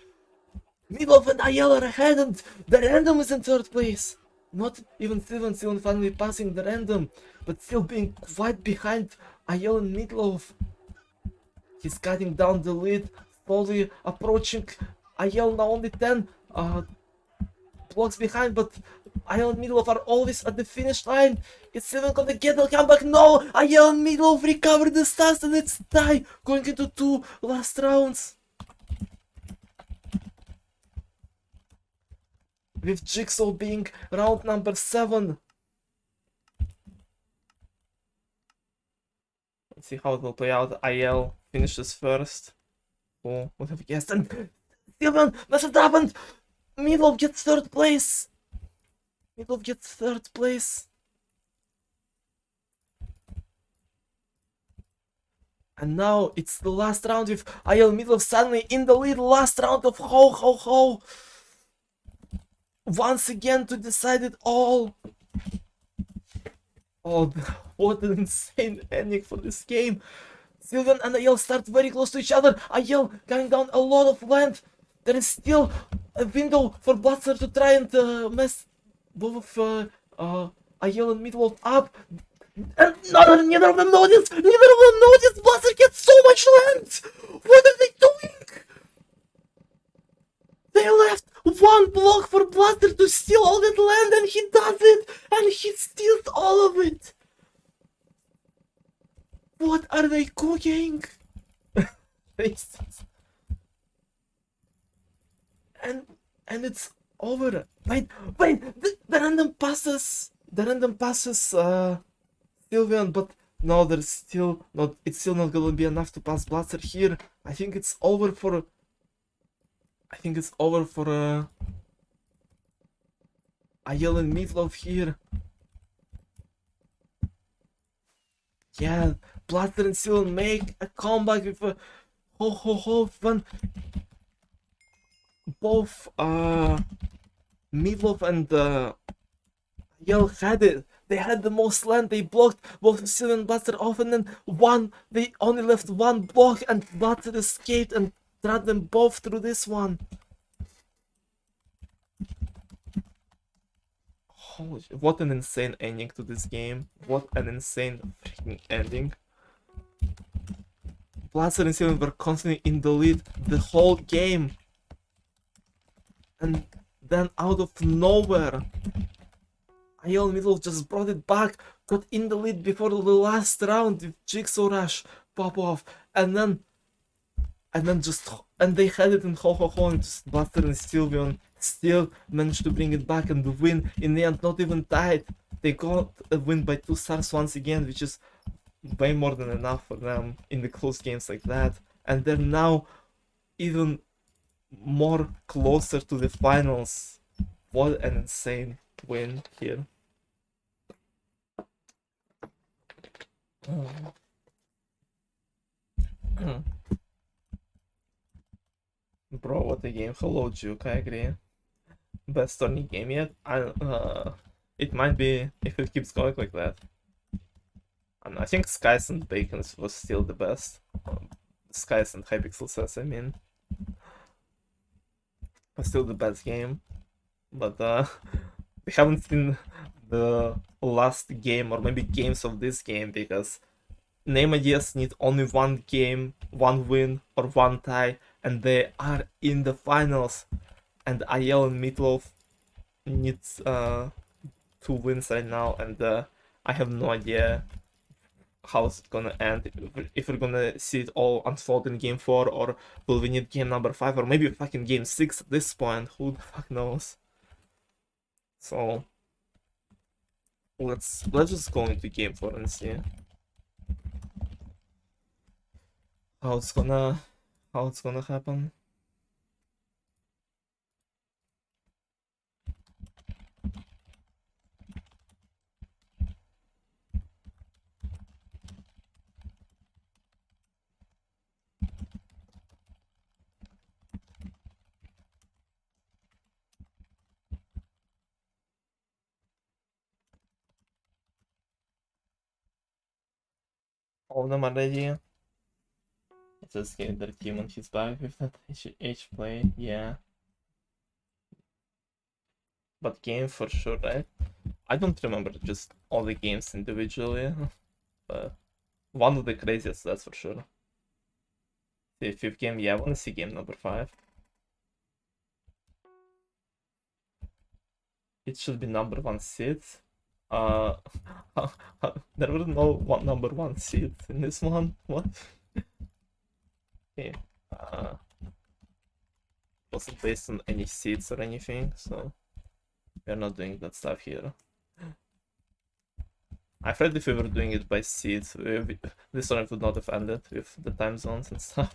Meatloaf and IL are ahead, and the random is in 3rd place. Not even Sylveon finally passing the random, but still being quite behind IL and Meatloaf. He's cutting down the lead, slowly approaching IL, now only 10 blocks behind, but IL and Meatloaf are always at the finish line. It's Sylveon gonna get the comeback. No! IL and Meatloaf recover the stars, and it's tie going into 2 last rounds. With Jigsaw being round number 7. Let's see how it will play out. IL finishes first. Who would have guessed? And Sylveon, that's what happened! Meatloaf gets 3rd place! Meatloaf gets 3rd place. And now it's the last round with IL Meatloaf suddenly in the lead. Last round of Ho Ho Ho. Once again to decide it all. Oh, what an insane ending for this game. Sylveon and IL start very close to each other. IL cutting down a lot of land. There is still a window for Blaster to try and mess both of IL and Meatloaf up. And neither of them noticed! Neither of them noticed! Blaster gets so much land! What are they doing? They left 1 block for Blaster to steal all that land, and he does it! And he steals all of it! What are they cooking? And it's over. Wait, the random passes Sylveon, but no, there's still not. It's still not gonna be enough to pass Blaster here. I think it's over for IL and Meatloaf here. Yeah, Blaster and Sylveon make a comeback with a Ho Ho Ho fun. Both Meatloaf and IL had it. They had the most land. They blocked both Sylveon and Blaster off, and then they only left 1 block, and Blaster escaped and dragged them both through this one. Holy shit, what an insane ending to this game. What an insane freaking ending. Blaster and Sylveon were constantly in the lead the whole game. And then out of nowhere, IL Meatloaf just brought it back, got in the lead before the last round with Jigsaw Rush pop off, and then they had it in Ho Ho Ho, and just Blaster and Sylveon still managed to bring it back and win in the end, not even tied. They got a win by 2 stars once again, which is way more than enough for them in the close games like that, and they're now even more closer to the finals. What an insane win here. Bro, what a game. Hello, Juke, I agree. Best tourney game yet? It might be if it keeps going like that. And I think Skies and Bacons was still the best. Skies and Hypixel says, I mean. Was still the best game. But we haven't seen the last game or maybe games of this game because Name Ideas need only one game, one win, or one tie, and they are in the finals. And IL and Meatloaf needs 2 wins right now, and I have no idea how it's gonna end. If we're gonna see it all unfold in game 4, or will we need game number 5, or maybe fucking game 6 at this point? Who the fuck knows? So let's just go into game 4 and see how it's gonna happen. All of them are ready. Just get their team on his back with that H play, yeah. But game for sure, right? I don't remember just all the games individually, but one of the craziest, that's for sure. The 5th game, yeah, I want to see game number 5. It should be number 1 seed. There were no number 1 seeds in this one. What? Okay. Wasn't based on any seeds or anything, so we're not doing that stuff here. I thought if we were doing it by seeds, this one would not have ended with the time zones and stuff.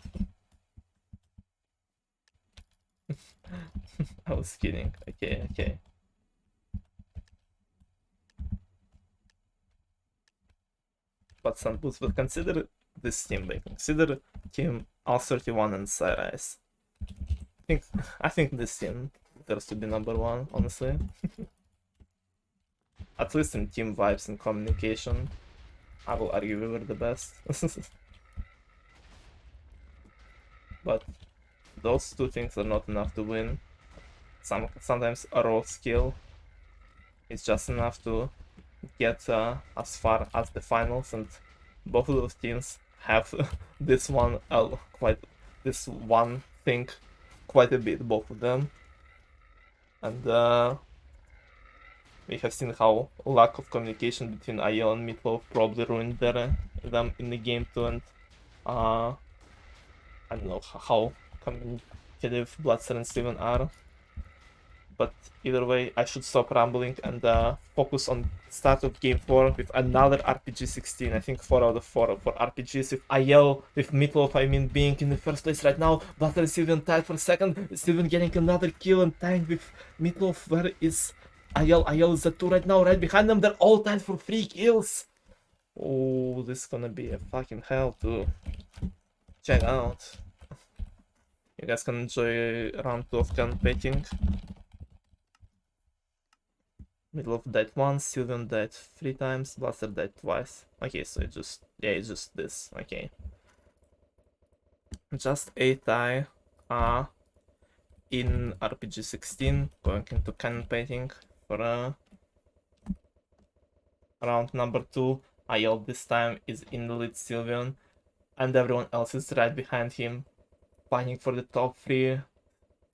I was kidding. Okay. But some boosts, but consider this team, like consider team All-31 and Side-Eyes. I think this team deserves to be number 1, honestly. At least in team vibes and communication, I will argue we were the best. But those 2 things are not enough to win. Sometimes a raw skill is just enough to get as far as the finals, and both of those teams have this one thing quite a bit, both of them. And we have seen how lack of communication between IL and Meatloaf probably ruined them in the game too, and I don't know how communicative Bloodster and Sylveon are. But either way, I should stop rambling and focus on start of game 4 with another RPG 16. I think 4 out of 4 for RPGs with IL, with Meatloaf, I mean, being in the first place right now. Butter and Sylveon tied for second. Sylveon getting another kill and tying with Meatloaf. Where is IL? IL is at 2 right now, right behind them. They're all tied for 3 kills. Oh, this is gonna be a fucking hell to check out. You guys can enjoy round 2 of campaigning. Meatloaf died once, Sylveon died 3 times, Blaster died twice. Okay, so it's just this. Okay. Just a tie in RPG 16, going into cannon painting for round number 2. IL this time is in the lead Sylveon, and everyone else is right behind him, fighting for the top 3.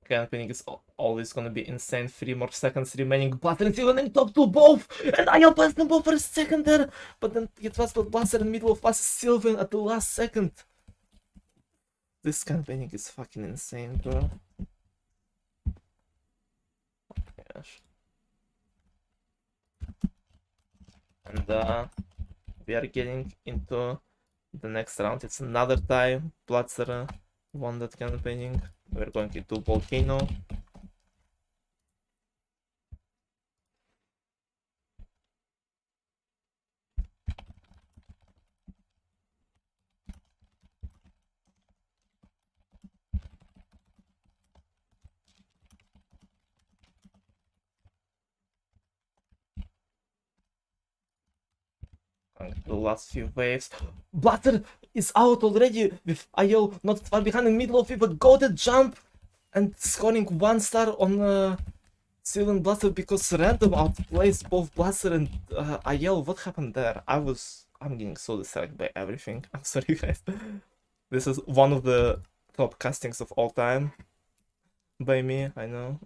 Campaigning is always gonna be insane. 3 more seconds remaining. Blaster and Sylveon in top 2 both! And IL passed them both for a second there! But then it was Blaster and Meatloaf passes Sylveon at the last second. This campaigning is fucking insane, bro. Gosh. And we are getting into the next round. It's another tie. Blitzer won that campaigning. We're going into Volcano. The last few waves. Blatter is out already with IO not far behind in middle of it, but goated jump and scoring 1 star on Sylveon Blaster because random outplays both Blaster and IL. What happened there? I'm getting so distracted by everything. I'm sorry, guys. This is one of the top castings of all time by me, I know.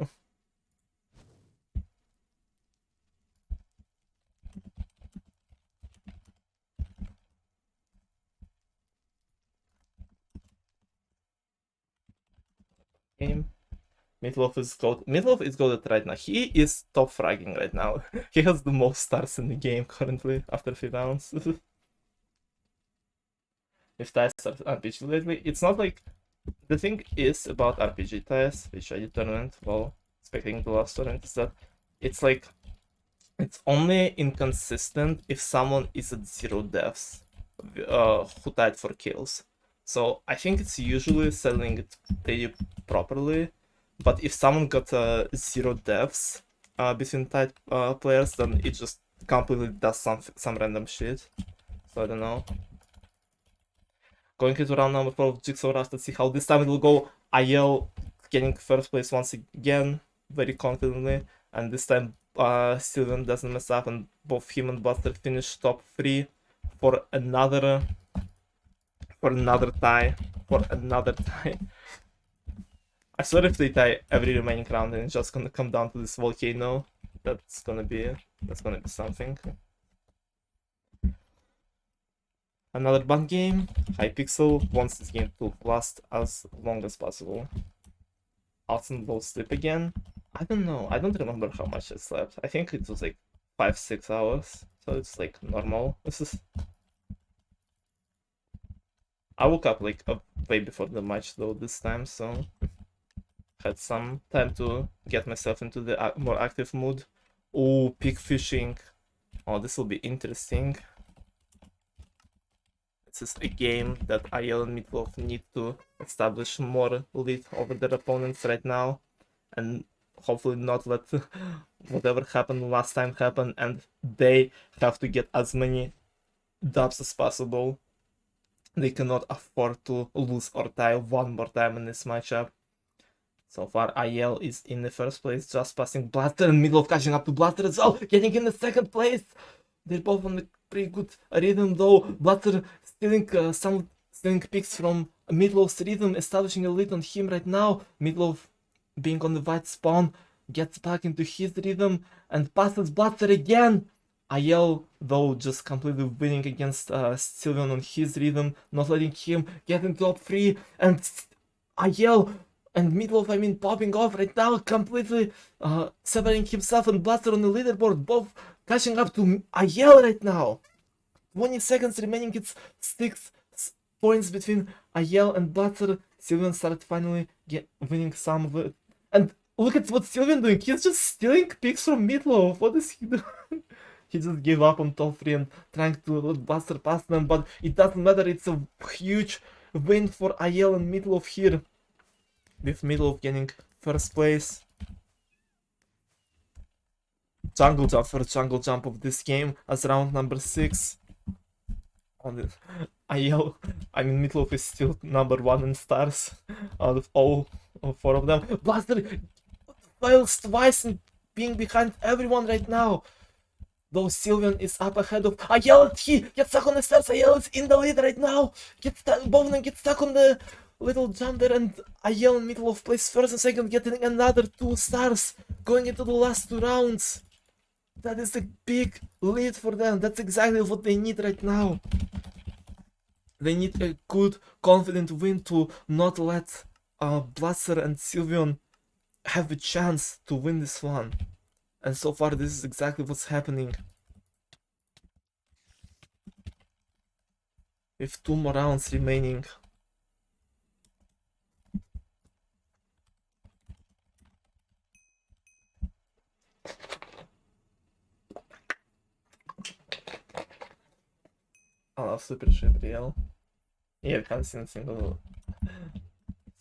Game. Meatloaf is goated right now. He is top fragging right now. He has the most stars in the game currently after 3 rounds. If ties are RPG lately, it's not like the thing is about RPG ties, which I determined while expecting the last tournament, is that it's like it's only inconsistent if someone is at 0 deaths who tied for kills. So I think it's usually selling it pretty properly, but if someone got 0 deaths between tied players, then it just completely does some random shit. So I don't know. Going into round number 4 of Jigsaw Rush, let's see how this time it will go. IL getting first place once again, very confidently, and this time Sylveon doesn't mess up, and both him and Buster finish top 3 for another tie. I swear if they tie every remaining round and it's just gonna come down to this volcano, that's gonna be something. Another bun game. Hypixel wants this game to last as long as possible. Austin will sleep again. I don't know. I don't remember how much I slept. I think it was like 5-6 hours. So it's like normal. I woke up like way before the match though this time, so had some time to get myself into the more active mood. Oh, pig fishing. Oh, this will be interesting. This is a game that IL and Meatloaf need to establish more lead over their opponents right now, and hopefully not let whatever happened last time happen, and they have to get as many dubs as possible. They cannot afford to lose or tie one more time in this matchup. So far, IL is in the first place, just passing Blaster, and Meatloaf catching up to Blaster as well, getting in the second place. They're both on the pretty good rhythm though. Blaster stealing picks from Meatloaf's rhythm, establishing a lead on him right now. Meatloaf being on the white spawn gets back into his rhythm and passes Blaster again. IL though just completely winning against Sylveon on his rhythm, not letting him get in top 3, and IL and Meatloaf, popping off right now, completely severing himself and Blaster on the leaderboard, both catching up to IL right now. 20 seconds remaining, it's 6 points between IL and Blaster. Sylveon started finally winning some of it. And look at what Sylveon doing, he's just stealing picks from Meatloaf. What is he doing? He just gave up on top 3 and trying to let Blaster pass them, but it doesn't matter, it's a huge win for IL and Meatloaf here, with Meatloaf getting first place. First jungle jump of this game as round number 6. On the Meatloaf is still number 1 in stars out of all 4 of them. Blaster fails twice and being behind everyone right now. Though Sylveon is up ahead of IL, he gets stuck on the stairs. IL is in the lead right now. Both of them get stuck on the little jump there, and IL and Meatloaf place first and second, getting another 2 stars going into the last 2 rounds. That is a big lead for them. That's exactly what they need right now. They need a good, confident win to not let Blaster and Sylveon have a chance to win this one. And so far, this is exactly what's happening. with 2 more rounds remaining. I love Super Ship real. Yeah, we haven't seen a single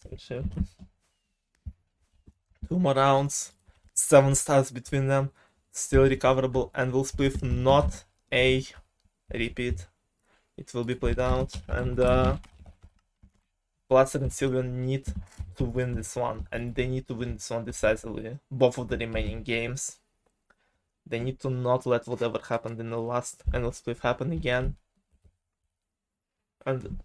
Super Ship. 2 more rounds, 7 stars between them, still recoverable, and will split not a repeat. It will be played out, and Blaster and Sylveon need to win this one, and they need to win this one decisively. Both of the remaining games. They need to not let whatever happened in the last annual split happen again. And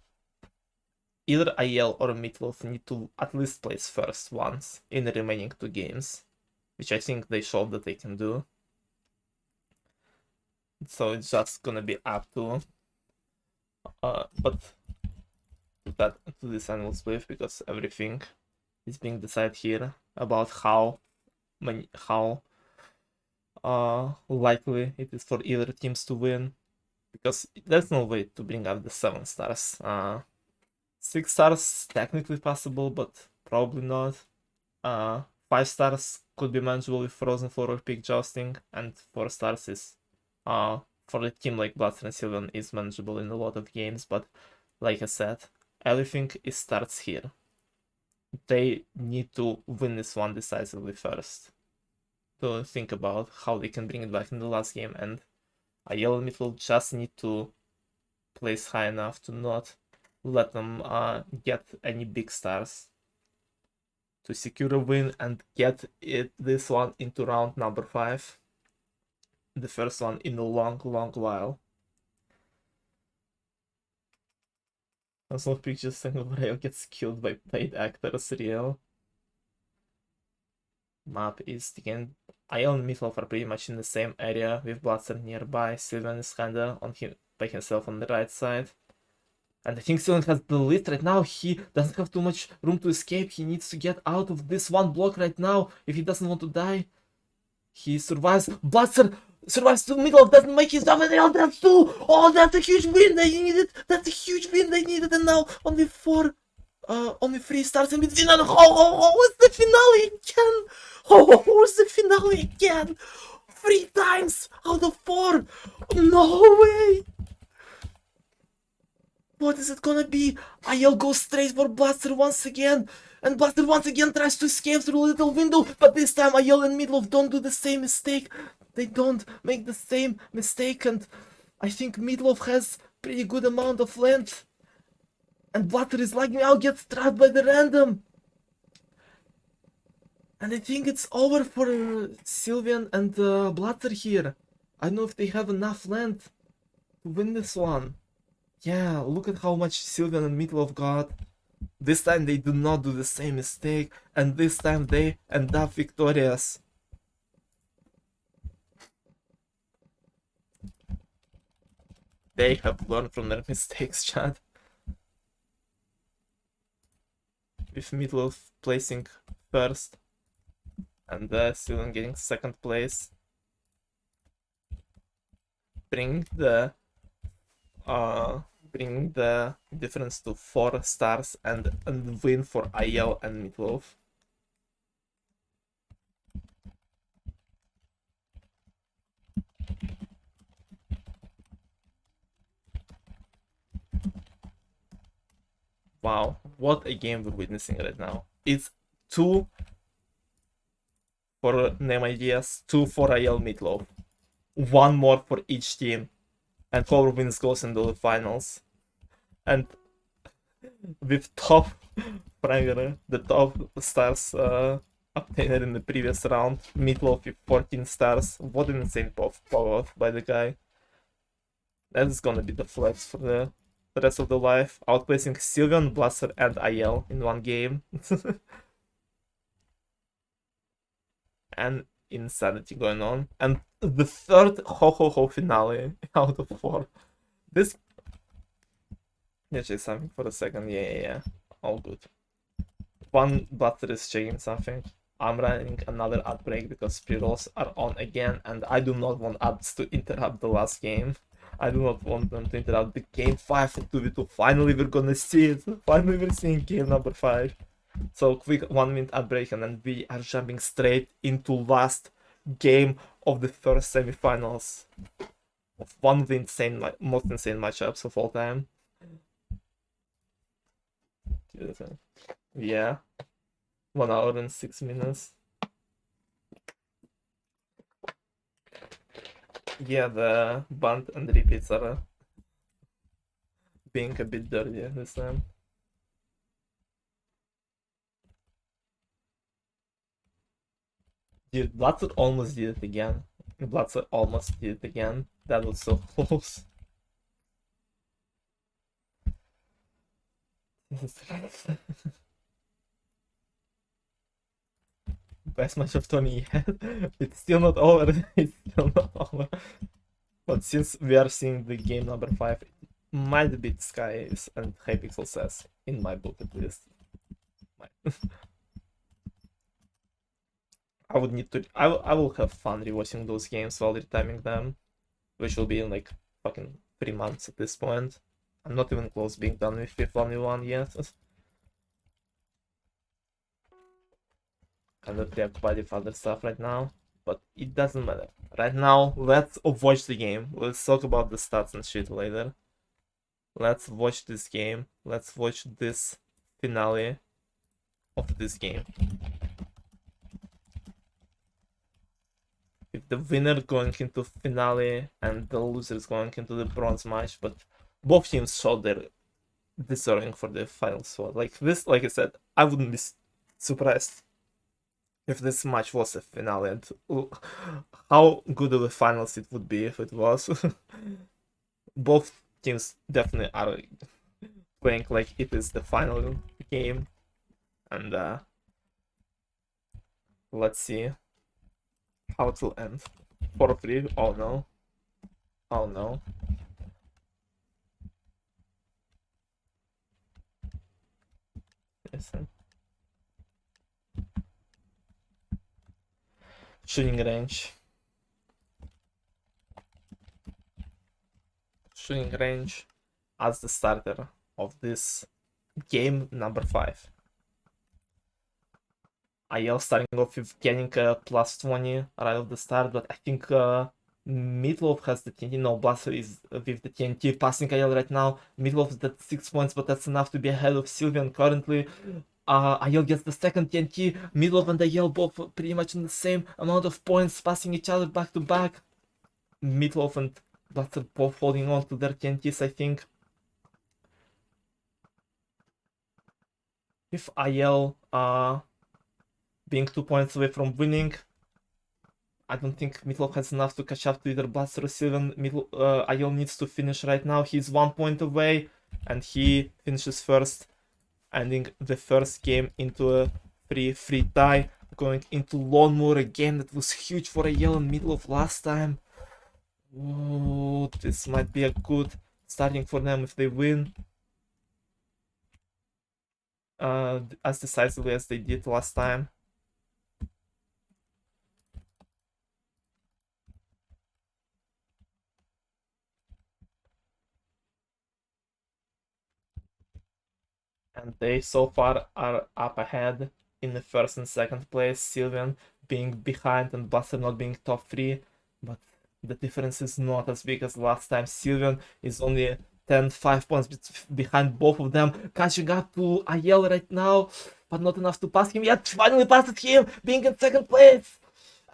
either IL or Meatloaf need to at least place first once in the remaining 2 games, which I think they showed that they can do. So it's just gonna be up to but to this annual split, because everything is being decided here about how likely it is for either teams to win, because there's no way to bring up the 7 stars. 6 stars technically possible, but probably not. 5 stars could be manageable with Frozen Floor or Peak Jousting, and 4 stars is for a team like Blaster and Sylveon is manageable in a lot of games, but like I said, everything starts here. They need to win this one decisively first to think about how they can bring it back in the last game, and IL and Meatloaf just need to place high enough to not let them get any big stars to secure a win and get this one into round number 5. The first one in a long while. Also, pictures saying Rayo gets killed by paid actors, real. Map is again. IL and Meatloaf are pretty much in the same area with Blaster nearby. Sylveon is kinda by himself on the right side. And I think Sylveon has the lead right now. He doesn't have too much room to escape. He needs to get out of this one block right now if he doesn't want to die. He survives. Blaster survives to Meatloaf, doesn't make his job, and they all death too. Oh, that's a huge win they needed. That's a huge win they needed, and now only 3 stars in between. And it's the finale again. It's the finale again. 3 times out of 4. No way. What is it gonna be? IL goes straight for Blaster once again. And Blaster once again tries to escape through a little window. But this time IL and Meatloaf don't do the same mistake. They don't make the same mistake. And I think Meatloaf has pretty good amount of length. And Blaster is lagging out, gets trapped by the random. And I think it's over for Sylveon and Blaster here. I don't know if they have enough length to win this one. Yeah, look at how much Sylveon and Meatloaf got. This time they do not do the same mistake, and this time they end up victorious. They have learned from their mistakes, chat. With Meatloaf placing first, and Sylveon getting 2nd place. Bring the difference to 4 stars and win for IL and Meatloaf. Wow, what a game we're witnessing right now. It's 2 for Name Ideas, 2 for IL Meatloaf. 1 more for each team. And whoever wins goes into the finals. And with top Pranger, the top stars obtained in the previous round, Meatloaf with 14 stars. What an insane power by the guy. That is gonna be the flex for the rest of the life. Outplacing Sylveon, Blaster, and IL in one game. And insanity going on. And the 3rd ho finale out of 4. This. Yeah, check something for a second. Yeah. All good. One Blaster is checking something. I'm running another ad break because pre-rolls are on again, and I do not want ads to interrupt the last game. I do not want them to interrupt the game 5 and 2v2. Finally, we're gonna see it. Finally, we're seeing game number 5. So, quick 1 minute ad break, and then we are jumping straight into last game of the first semifinals of one of the most insane matchups of all time. Yeah, 1 hour and 6 minutes. Yeah, the bunt and repeats are being a bit dirty this time. Dude, Blatzer almost did it again. Blatzer almost did it again. That was so close. Best match of Tony yet. It's still not over. It's still not over. But since we are seeing the game number 5, it might beat Skies and Hypixel says, in my book at least. I would need to. I will have fun rewatching those games while retiming them, which will be in like fucking 3 months at this point. I'm not even close being done with fifth 1v1 yet. I'm not preoccupied with other stuff right now, but it doesn't matter. Right now, let's watch the game. Let's talk about the stats and shit later. Let's watch this game. Let's watch this finale of this game. With the winner going into finale and the losers going into the bronze match, but both teams showed they're deserving for the final spot. Like this, like I said, I wouldn't be surprised if this match was a finale, and how good of a finals it would be if it was. Both teams definitely are playing like it is the final game, and let's see how it will end. 4-3. Oh no. Oh no. Listen. Shooting range. Shooting range as the starter of this game number 5. IL starting off with getting a plus 20 right off the start, but I think Meatloaf has the TNT. No, Blaster is with the TNT passing IL right now. Meatloaf is at 6 points, but that's enough to be ahead of Sylveon currently. IL gets the second TNT. Meatloaf and IL both pretty much in the same amount of points, passing each other back to back. Meatloaf and Blaster both holding on to their TNTs, I think. With IL being 2 points away from winning, I don't think Meatloaf has enough to catch up to either Blaster or Sylveon. IL needs to finish right now. He's 1 point away, and he finishes first, ending the first game into a 3-3 tie, going into Lawnmower, a game that was huge for IL and Meatloaf last time. Oh, this might be a good starting for them if they win. As decisively as they did last time. And they so far are up ahead in the first and second place, Sylveon being behind and Buster not being top 3, but the difference is not as big as last time. Sylveon is only 5 points behind both of them, catching up to IL right now, but not enough to pass him yet. Finally passed him, being in second place,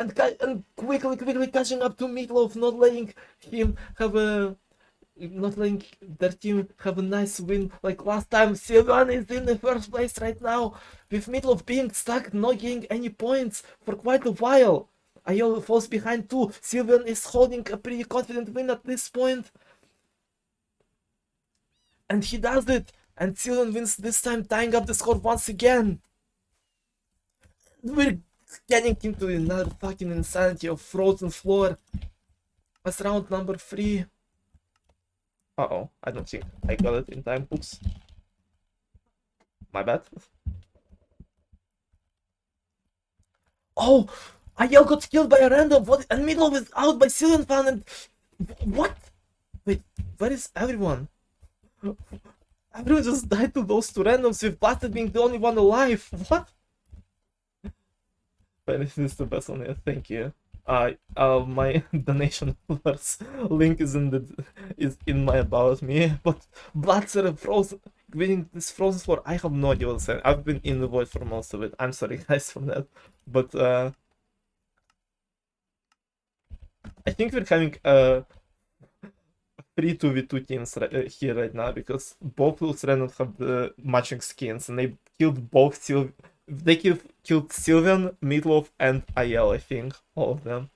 and quickly catching up to Meatloaf, not letting him have a not letting their team have a nice win like last time. Sylveon is in the first place right now, with Meatloaf being stuck, not getting any points for quite a while. IL falls behind too. Sylveon is holding a pretty confident win at this point. And he does it. And Sylveon wins this time, tying up the score once again. We're getting into another fucking insanity of frozen floor as round number 3. Uh-oh, I don't think I got it in time. Oops. My bad. Oh! IL got killed by a random. What? And Meatloaf is out by Sylveon fan and... What? Wait, where is everyone? Everyone just died to those two randoms with Blaster being the only one alive. What? But this is the best one here. Thank you. My donation link is in my about me. But Blaster frozen winning this frozen floor. I have no idea what to say. I've been in the void for most of it. I'm sorry guys for that. But I think we're having 3-2v2 teams here right now because both those randoms have the matching skins and they killed both they killed Sylveon, Meatloaf, and IL, I think. All of them.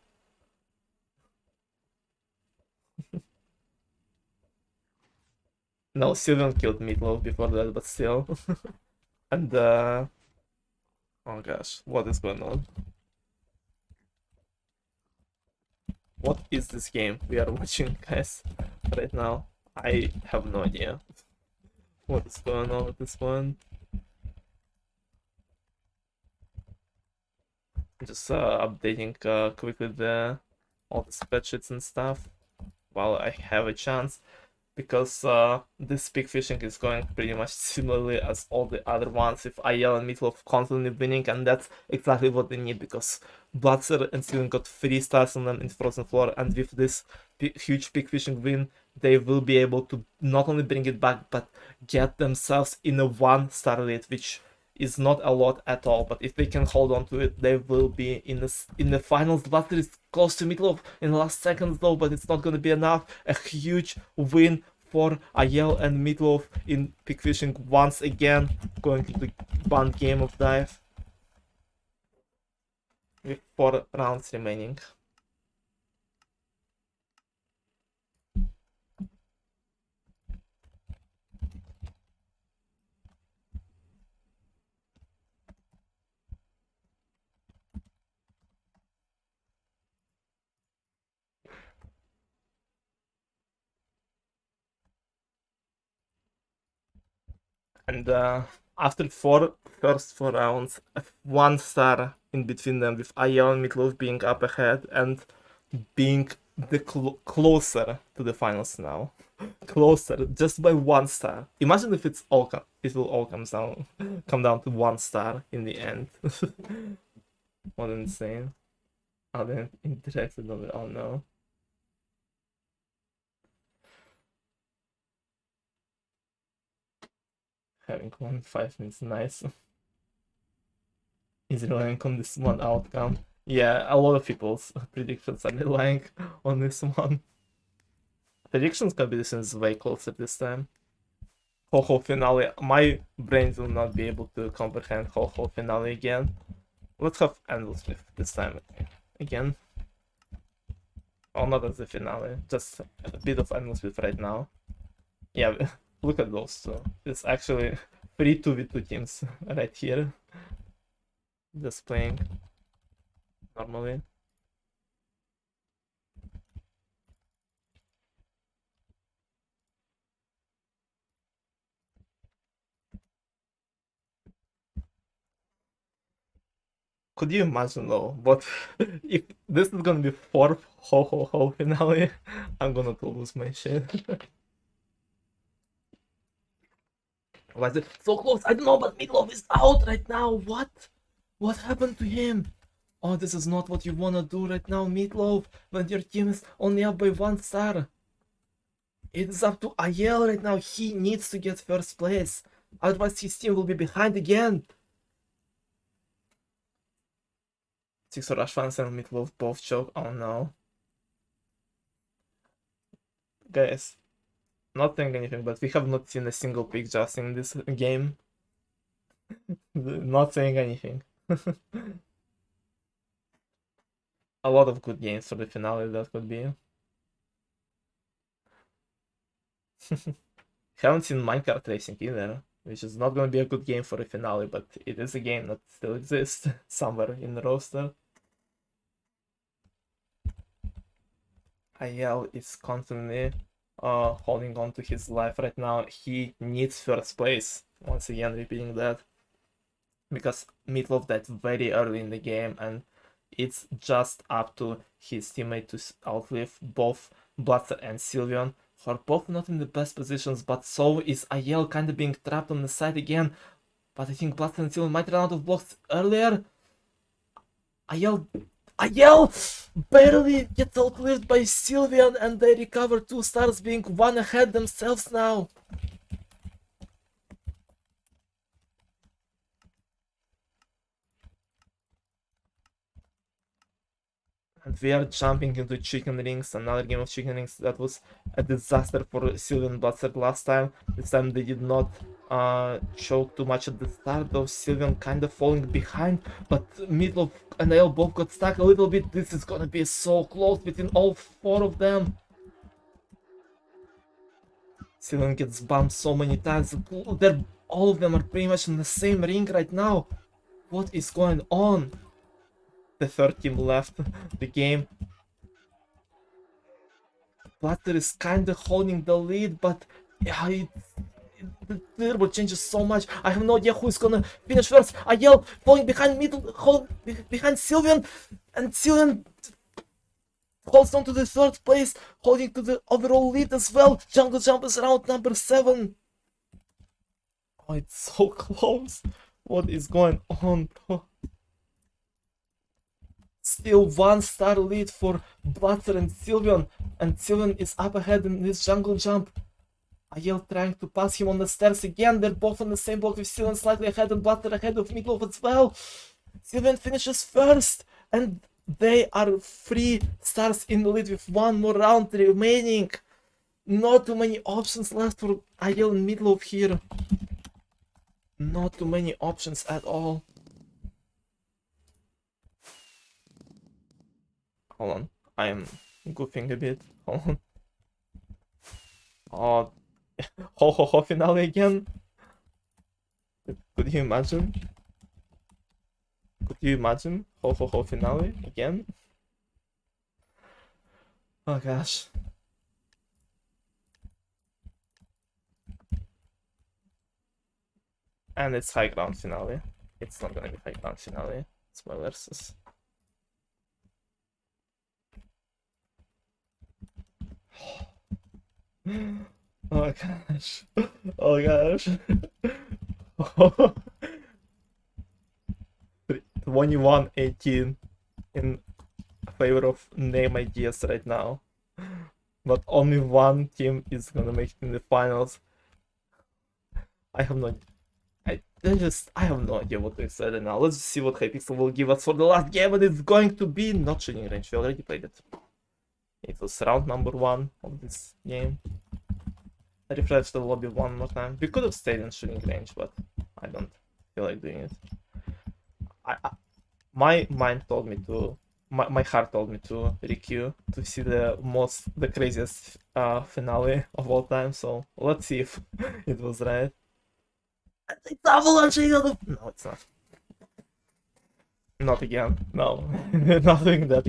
No, Sylveon killed Meatloaf before that, but still. And oh gosh, what is going on? What is this game we are watching, guys, right now? I have no idea what is going on at this point. Just updating quickly all the spreadsheets and stuff while I have a chance, because this big fishing is going pretty much similarly as all the other ones with IL and Meatloaf constantly winning, and that's exactly what they need because Bloodstar and Steven got 3 stars on them in Frozen Floor, and with this huge big fishing win, they will be able to not only bring it back but get themselves in a 1-star lead, which is not a lot at all, but if they can hold on to it, they will be in the finals. Blaster is close to Meatloaf in the last seconds though, but it's not going to be enough. A huge win for Ayel and Meatloaf in Big Fishing once again, going to the one game of dive with 4 rounds remaining. And after first 4 rounds, 1-star in between them, with Ayel and Meatloaf being up ahead and being the closer to the finals now. Closer, just by 1-star. Imagine if it will all come down to 1-star in the end. What insane. How they interacted on it. Oh no. Having 5 minutes, nice. Is relying on this one outcome. Yeah, a lot of people's predictions are relying on this one. Predictions competition is way closer this time. Ho-Ho finale. My brain will not be able to comprehend Ho-Ho finale again. Let's have Endless Rift this time again. Oh, not as the finale, just a bit of Endless Rift right now. Yeah, look at those two. It's actually 3 2v2 teams right here. Just playing normally. Could you imagine though, but if this is gonna be 4th Ho finale, I'm gonna lose my shit. Why is it so close? I don't know, but Meatloaf is out right now. What? What happened to him? Oh, this is not what you wanna do right now, Meatloaf, when your team is only up by 1-star. It is up to Ayel right now. He needs to get first place. Otherwise, his team will be behind again. 6 Rush fans and Meatloaf both choke. Oh no. Guys, not saying anything, but we have not seen a single pick just in this game. Not saying anything. A lot of good games for the finale that could be. Haven't seen Minecraft Racing either, which is not going to be a good game for the finale, but it is a game that still exists somewhere in the roster. IL is constantly holding on to his life right now. He needs first place. Once again, repeating that. Because Meatloaf died very early in the game, and it's just up to his teammate to outlive both Blaster and Sylveon. are both not in the best positions, but so is Ayel kind of being trapped on the side again. But I think Blaster and Sylveon might run out of blocks earlier. Ayel barely gets outcleared by Sylveon, and they recover 2 stars, being 1 ahead themselves now. And we are jumping into Chicken Rings, another game of Chicken Rings that was a disaster for Sylveon Blaster last time. This time they did not choke too much at the start, though Sylveon kind of falling behind, but Meatloaf and Ayel both got stuck a little bit. This is gonna be so close between all 4 of them. Sylveon gets bumped so many times. All of them are pretty much in the same ring right now. What is going on? The 3rd team left the game. Blatter is kind of holding the lead, but yeah, the leaderboard changes so much. I have no idea who is gonna finish first. Ayel falling behind behind Sylveon, and Sylveon holds on to the 3rd place, holding to the overall lead as well. Jungle Jump is round number 7. Oh, it's so close. What is going on, bro? Still 1 star lead for Blatter and Sylveon is up ahead in this Jungle Jump. Ayel trying to pass him on the stairs again. They're both on the same block with Sylveon slightly ahead and Blatter ahead of Meatloaf as well. Sylveon finishes first, and they are 3 stars in the lead with 1 more round remaining. Not too many options left for Ayel and Meatloaf here. Not too many options at all. Hold on, I am goofing a bit. Hold on. Oh, ho finale again. Could you imagine? Could you imagine ho finale again? Oh gosh. And it's high ground finale. It's not gonna be high ground finale. It's my versus. Oh gosh. Oh gosh. 21-18 in favor of name ideas right now. But only 1 team is gonna make it in the finals. I have no idea what to expect right now. Let's see what Hypixel will give us for the last game, and it's going to be not shooting range. We already played it. It was round number 1 of this game. I refresh the lobby 1 more time. We could have stayed in shooting range, but I don't feel like doing it. My mind told me to, my heart told me to requeue to see the craziest finale of all time. So let's see if it was right. It's avalanching out of... No, it's not. Not again. No, not doing that.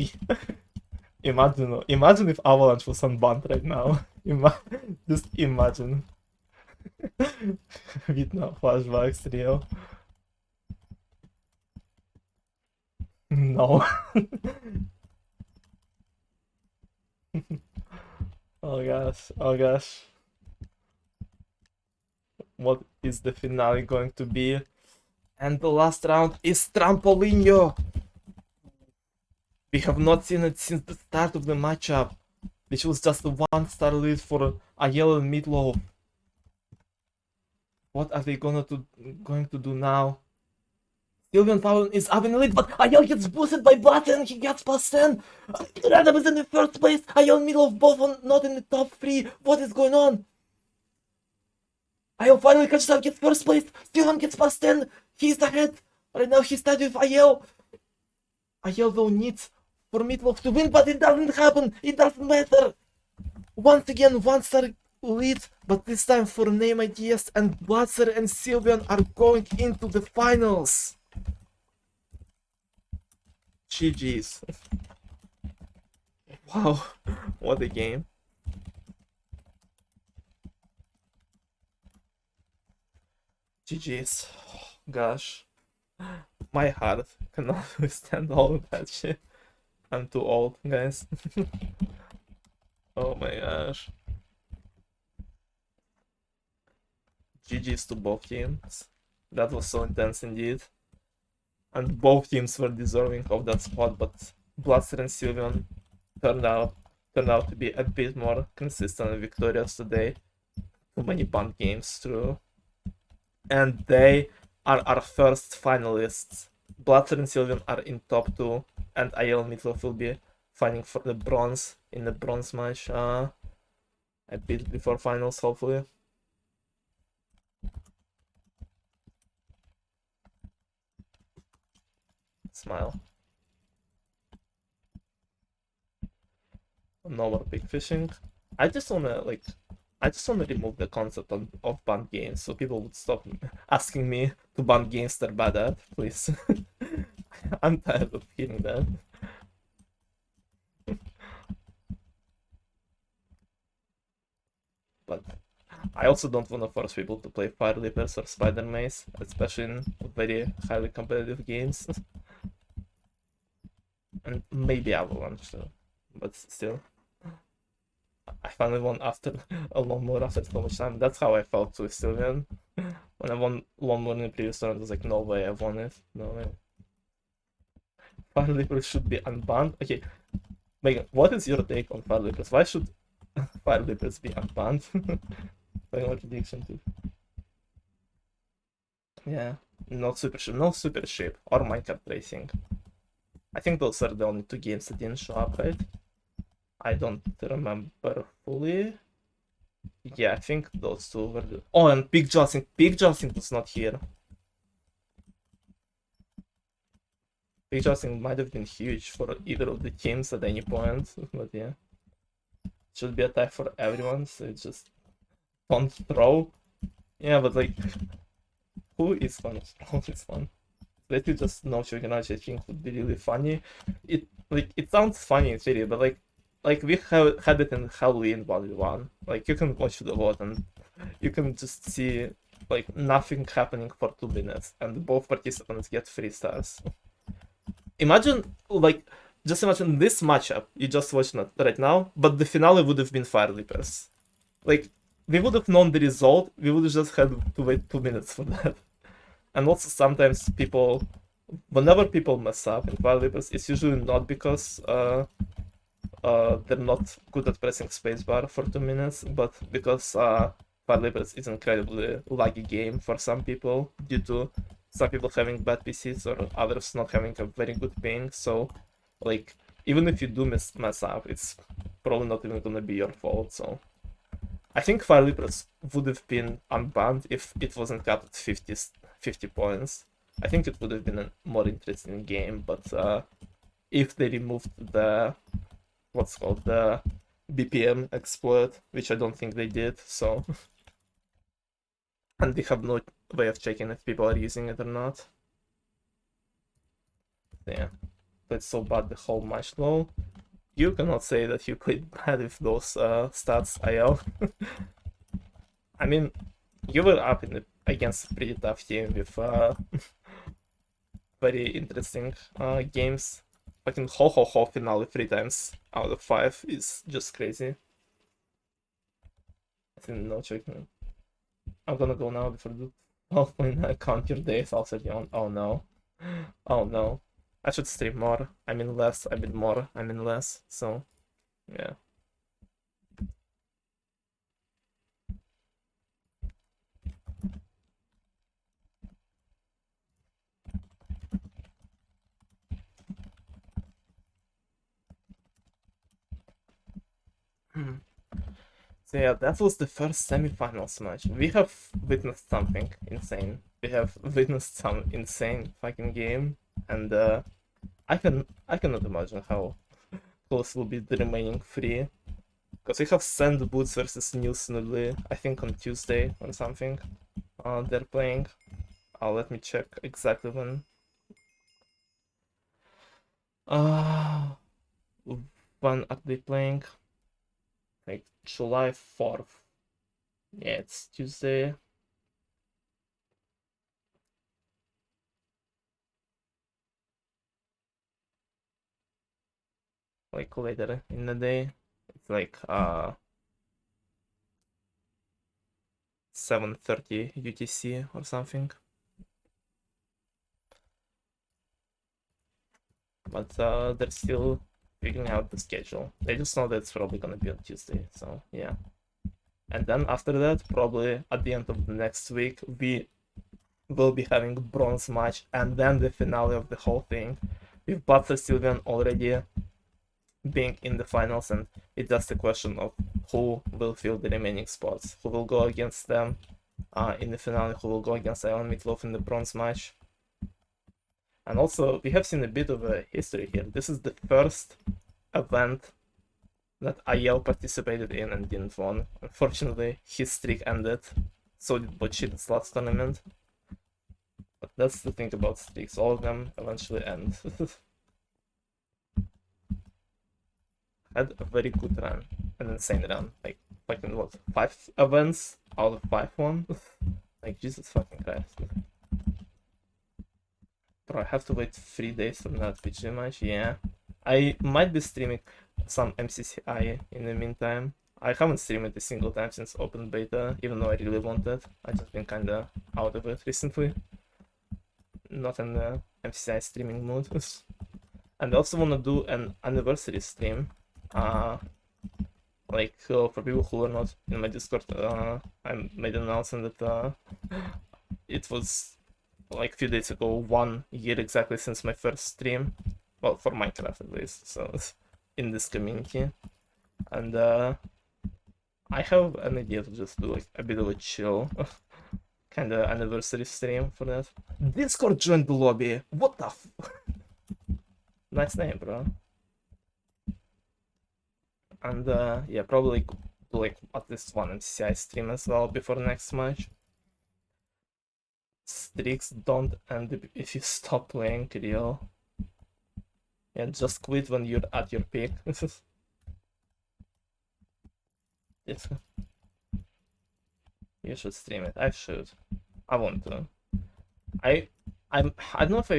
Imagine if Avalanche was unbanned right now. Just imagine. With no flashbacks, real. No. Oh gosh, oh gosh. What is the finale going to be? And the last round is Trampolinho. We have not seen it since the start of the matchup, which was just a 1 star lead for Ayel and Meatloaf. What are they going to do now? Sylveon Fallon is up in the lead, but Ayel gets boosted by Blatter and he gets past 10. Random is in the 1st place. Ayel and Meatloaf both not in the top 3. What is going on? Ayel finally catches up, gets 1st place. Sylveon gets past 10. He's ahead. Right now he's tied with Ayel. Ayel though needs for Meatloaf to win, but it doesn't happen. It doesn't matter. Once again, 1 star lead, but this time for name ideas, and Blaster and Sylveon are going into the finals. GG's. Wow, what a game. GG's. Gosh. My heart cannot withstand all of that shit. I'm too old, guys. Oh my gosh. GG's to both teams. That was so intense indeed. And both teams were deserving of that spot, but Blaster and Sylveon turned out to be a bit more consistent and victorious today. Too many banned games through. And they are our first finalists. Blaster and Sylveon are in top 2, and IL Meatloaf will be fighting for the bronze in the bronze match a bit before finals, hopefully. Smile. No more big fishing. I just wanna remove the concept of banned games so people would stop asking me to ban games they're bad at, please. I'm tired of hearing that. But I also don't want to force people to play Fire Leapers or Spider Maze, especially in very highly competitive games. And maybe Avalanche too, but still. I finally won after a lawnmower after so much time. That's how I felt with Sylveon. When I won lawnmower in the previous turn, I was like, no way, I won it. No way. Fire Leapers should be unbanned. Okay, Megan, what is your take on Fire Leapers? Why should Fire Leapers be unbanned? Final prediction too. Yeah, no super shape or Minecraft racing. I think those are the only two games that didn't show up, right? I don't remember fully. Yeah, I think those two were the... Oh, and Big Jossing. Big Jossing was not here. Big Jossing might have been huge for either of the teams at any point, but yeah. Should be a tie for everyone, so it's just don't throw. Yeah, but like, who is gonna throw this one? Let you just know Shogunage, I think would be really funny. It sounds funny in theory, but like we have had it in Halloween 1v1. Like you can watch the vote and you can just see like nothing happening for 2 minutes and both participants get 3 stars. Imagine just imagine this matchup you just watched right now, but the finale would have been Fire Leapers. Like we would have known the result, we would have just had to wait 2 minutes for that. And also sometimes whenever people mess up in Fire Leapers, it's usually not because they're not good at pressing spacebar for 2 minutes, but because Fire Leapers is an incredibly laggy game for some people due to some people having bad PCs or others not having a very good ping. So, like, even if you do mess up, it's probably not even gonna be your fault. So, I think Fire Leapers would have been unbanned if it wasn't capped at 50 points. I think it would have been a more interesting game, but if they removed the what's called the BPM exploit, which I don't think they did, so and they have no way of checking if people are using it or not. Yeah, played so bad the whole match though. You cannot say that you played bad with those stats, IL. I mean, you were up against a pretty tough team with very interesting games. Fucking ho ho ho finale 3 times out of 5 is just crazy. I think no checking. I'm gonna go now before the 12.9 count your days. I'll set you on. Oh no. Oh no. I should stream more. I mean less. I mean more. I mean less. So, yeah. So yeah, that was the first semifinals match. We have witnessed something insane. We have witnessed some insane fucking game, and I cannot imagine how close will be the remaining 3. Because we have Sand Boots versus New Snoodly, I think on Tuesday or something. They're playing. Let me check exactly when. Uh, when are they playing? Like July 4th. Yeah, it's Tuesday. Like later in the day. It's like 7:30 UTC or something. But they're still figuring out the schedule. They just know that it's probably gonna be on Tuesday, so yeah. And then after that, probably at the end of the next week, we will be having bronze match and then the finale of the whole thing, with Butler Sylveon already being in the finals, and it's just a question of who will fill the remaining spots, who will go against them in the finale, who will go against Ion Meatloaf in the bronze match. And also, we have seen a bit of a history here. This is the first event that IL participated in and didn't win. Unfortunately, his streak ended. So did Bochita's last tournament. But that's the thing about streaks. All of them eventually end. Had a very good run. An insane run. Like in what, 5 events out of 5 won? Like, Jesus fucking Christ. Bro, I have to wait 3 days from that PG match. Yeah. I might be streaming some MCCI in the meantime. I haven't streamed a single time since open beta, even though I really wanted. I just been kinda out of it recently. Not in the MCCI streaming mood. And I also wanna do an anniversary stream. For people who are not in my Discord, I made an announcement that it was like a few days ago, 1 year exactly since my first stream. Well, for Minecraft at least, so in this community. And I have an idea to just do like a bit of a chill kind of anniversary stream for that. Discord joined the lobby. What the nice name, bro. And yeah, probably do like at least one MCCI stream as well before next match. Streaks don't end if you stop playing real. Yeah, just quit when you're at your peak. Yes. You should stream it. I should. I want to. I don't know if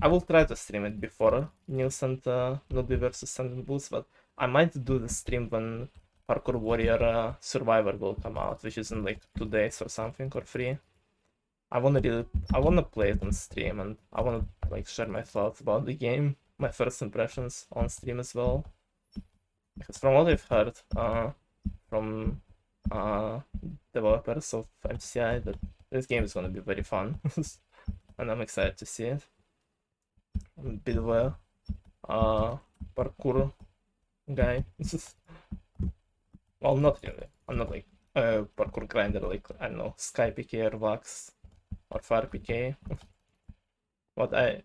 I will try to stream it before Nils and Nubi versus Sand Boots, but I might do the stream when Parkour Warrior Survivor will come out, which is in like 2 days or something, or 3. I wanna play it on stream, and I wanna like share my thoughts about the game, my first impressions on stream as well. Because from what I've heard from developers of MCI, that this game is gonna be very fun, and I'm excited to see it. I'm a bit of a parkour guy. Well, not really. I'm not like a parkour grinder like, I don't know, Sky PK or Vax or Fire PK. But I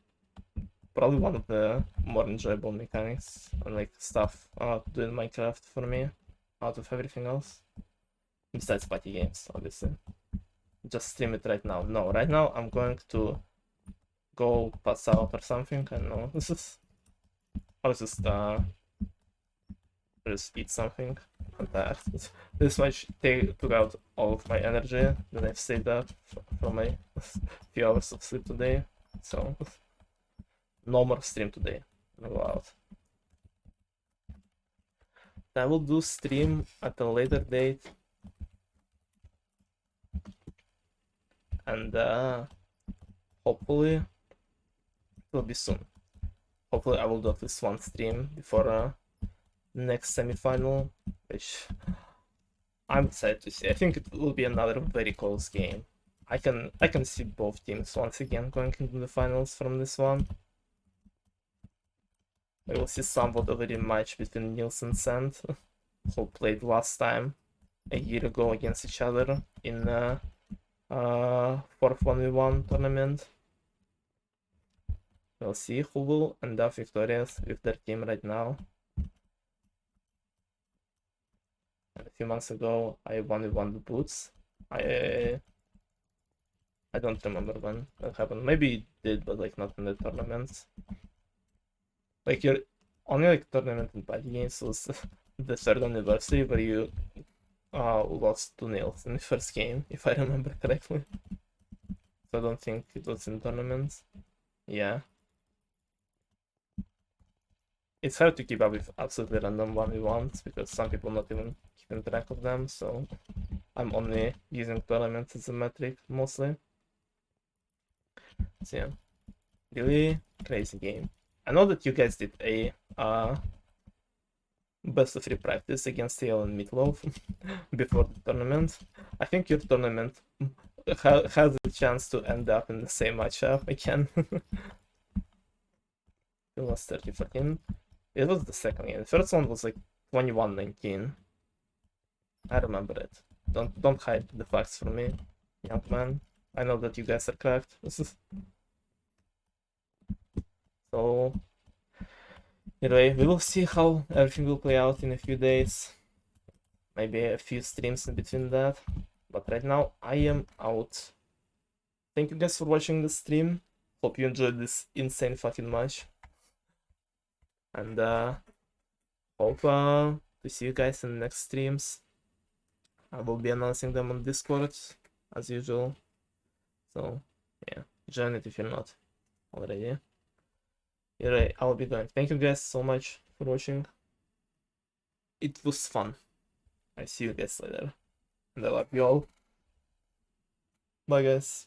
probably one of the more enjoyable mechanics and like stuff to do in Minecraft for me out of everything else. Besides party games, obviously. Just stream it right now. No, right now I'm going to go pass out or something. I don't know. I'll just eat something. I'm tired. This much took out all of my energy that I've saved up from my few hours of sleep today. So no more stream today. I'll go out. I will do stream at a later date. And hopefully it will be soon. Hopefully I will do at least one stream before next semifinal, which I'm excited to see. I think it will be another very close game. I can see both teams once again going into the finals from this one. We will see somewhat of a rematch between Nils and Sand, who played last time a year ago against each other in 4th 1v1 tournament. We'll see who will end up victorious with their team right now. And a few months ago, I 1v1 the Boots. I don't remember when that happened. Maybe it did, but like not in the tournaments. Like your only like tournament in party games was the 3rd anniversary where you lost 2-0 in the first game, if I remember correctly. So I don't think it was in tournaments. Yeah. It's hard to keep up with absolutely random 1v1s because some people not even keeping track of them, so I'm only using tournaments as a metric mostly. So yeah, really crazy game. I know that you guys did a best of 3 practice against TL and Meatloaf before the tournament. I think your tournament has a chance to end up in the same matchup again. It was 30-14. It was the second game. The first one was like 21-19. I remember it. Don't hide the facts from me, young man. I know that you guys are correct. So anyway, we will see how everything will play out in a few days. Maybe a few streams in between that. But right now I am out. Thank you guys for watching the stream. Hope you enjoyed this insane fucking match. And hope to see you guys in the next streams. I will be announcing them on Discord as usual. So yeah, join it if you're not already. Anyway, I'll be going. Thank you guys so much for watching. It was fun. I see you guys later. And I love you all. Bye guys.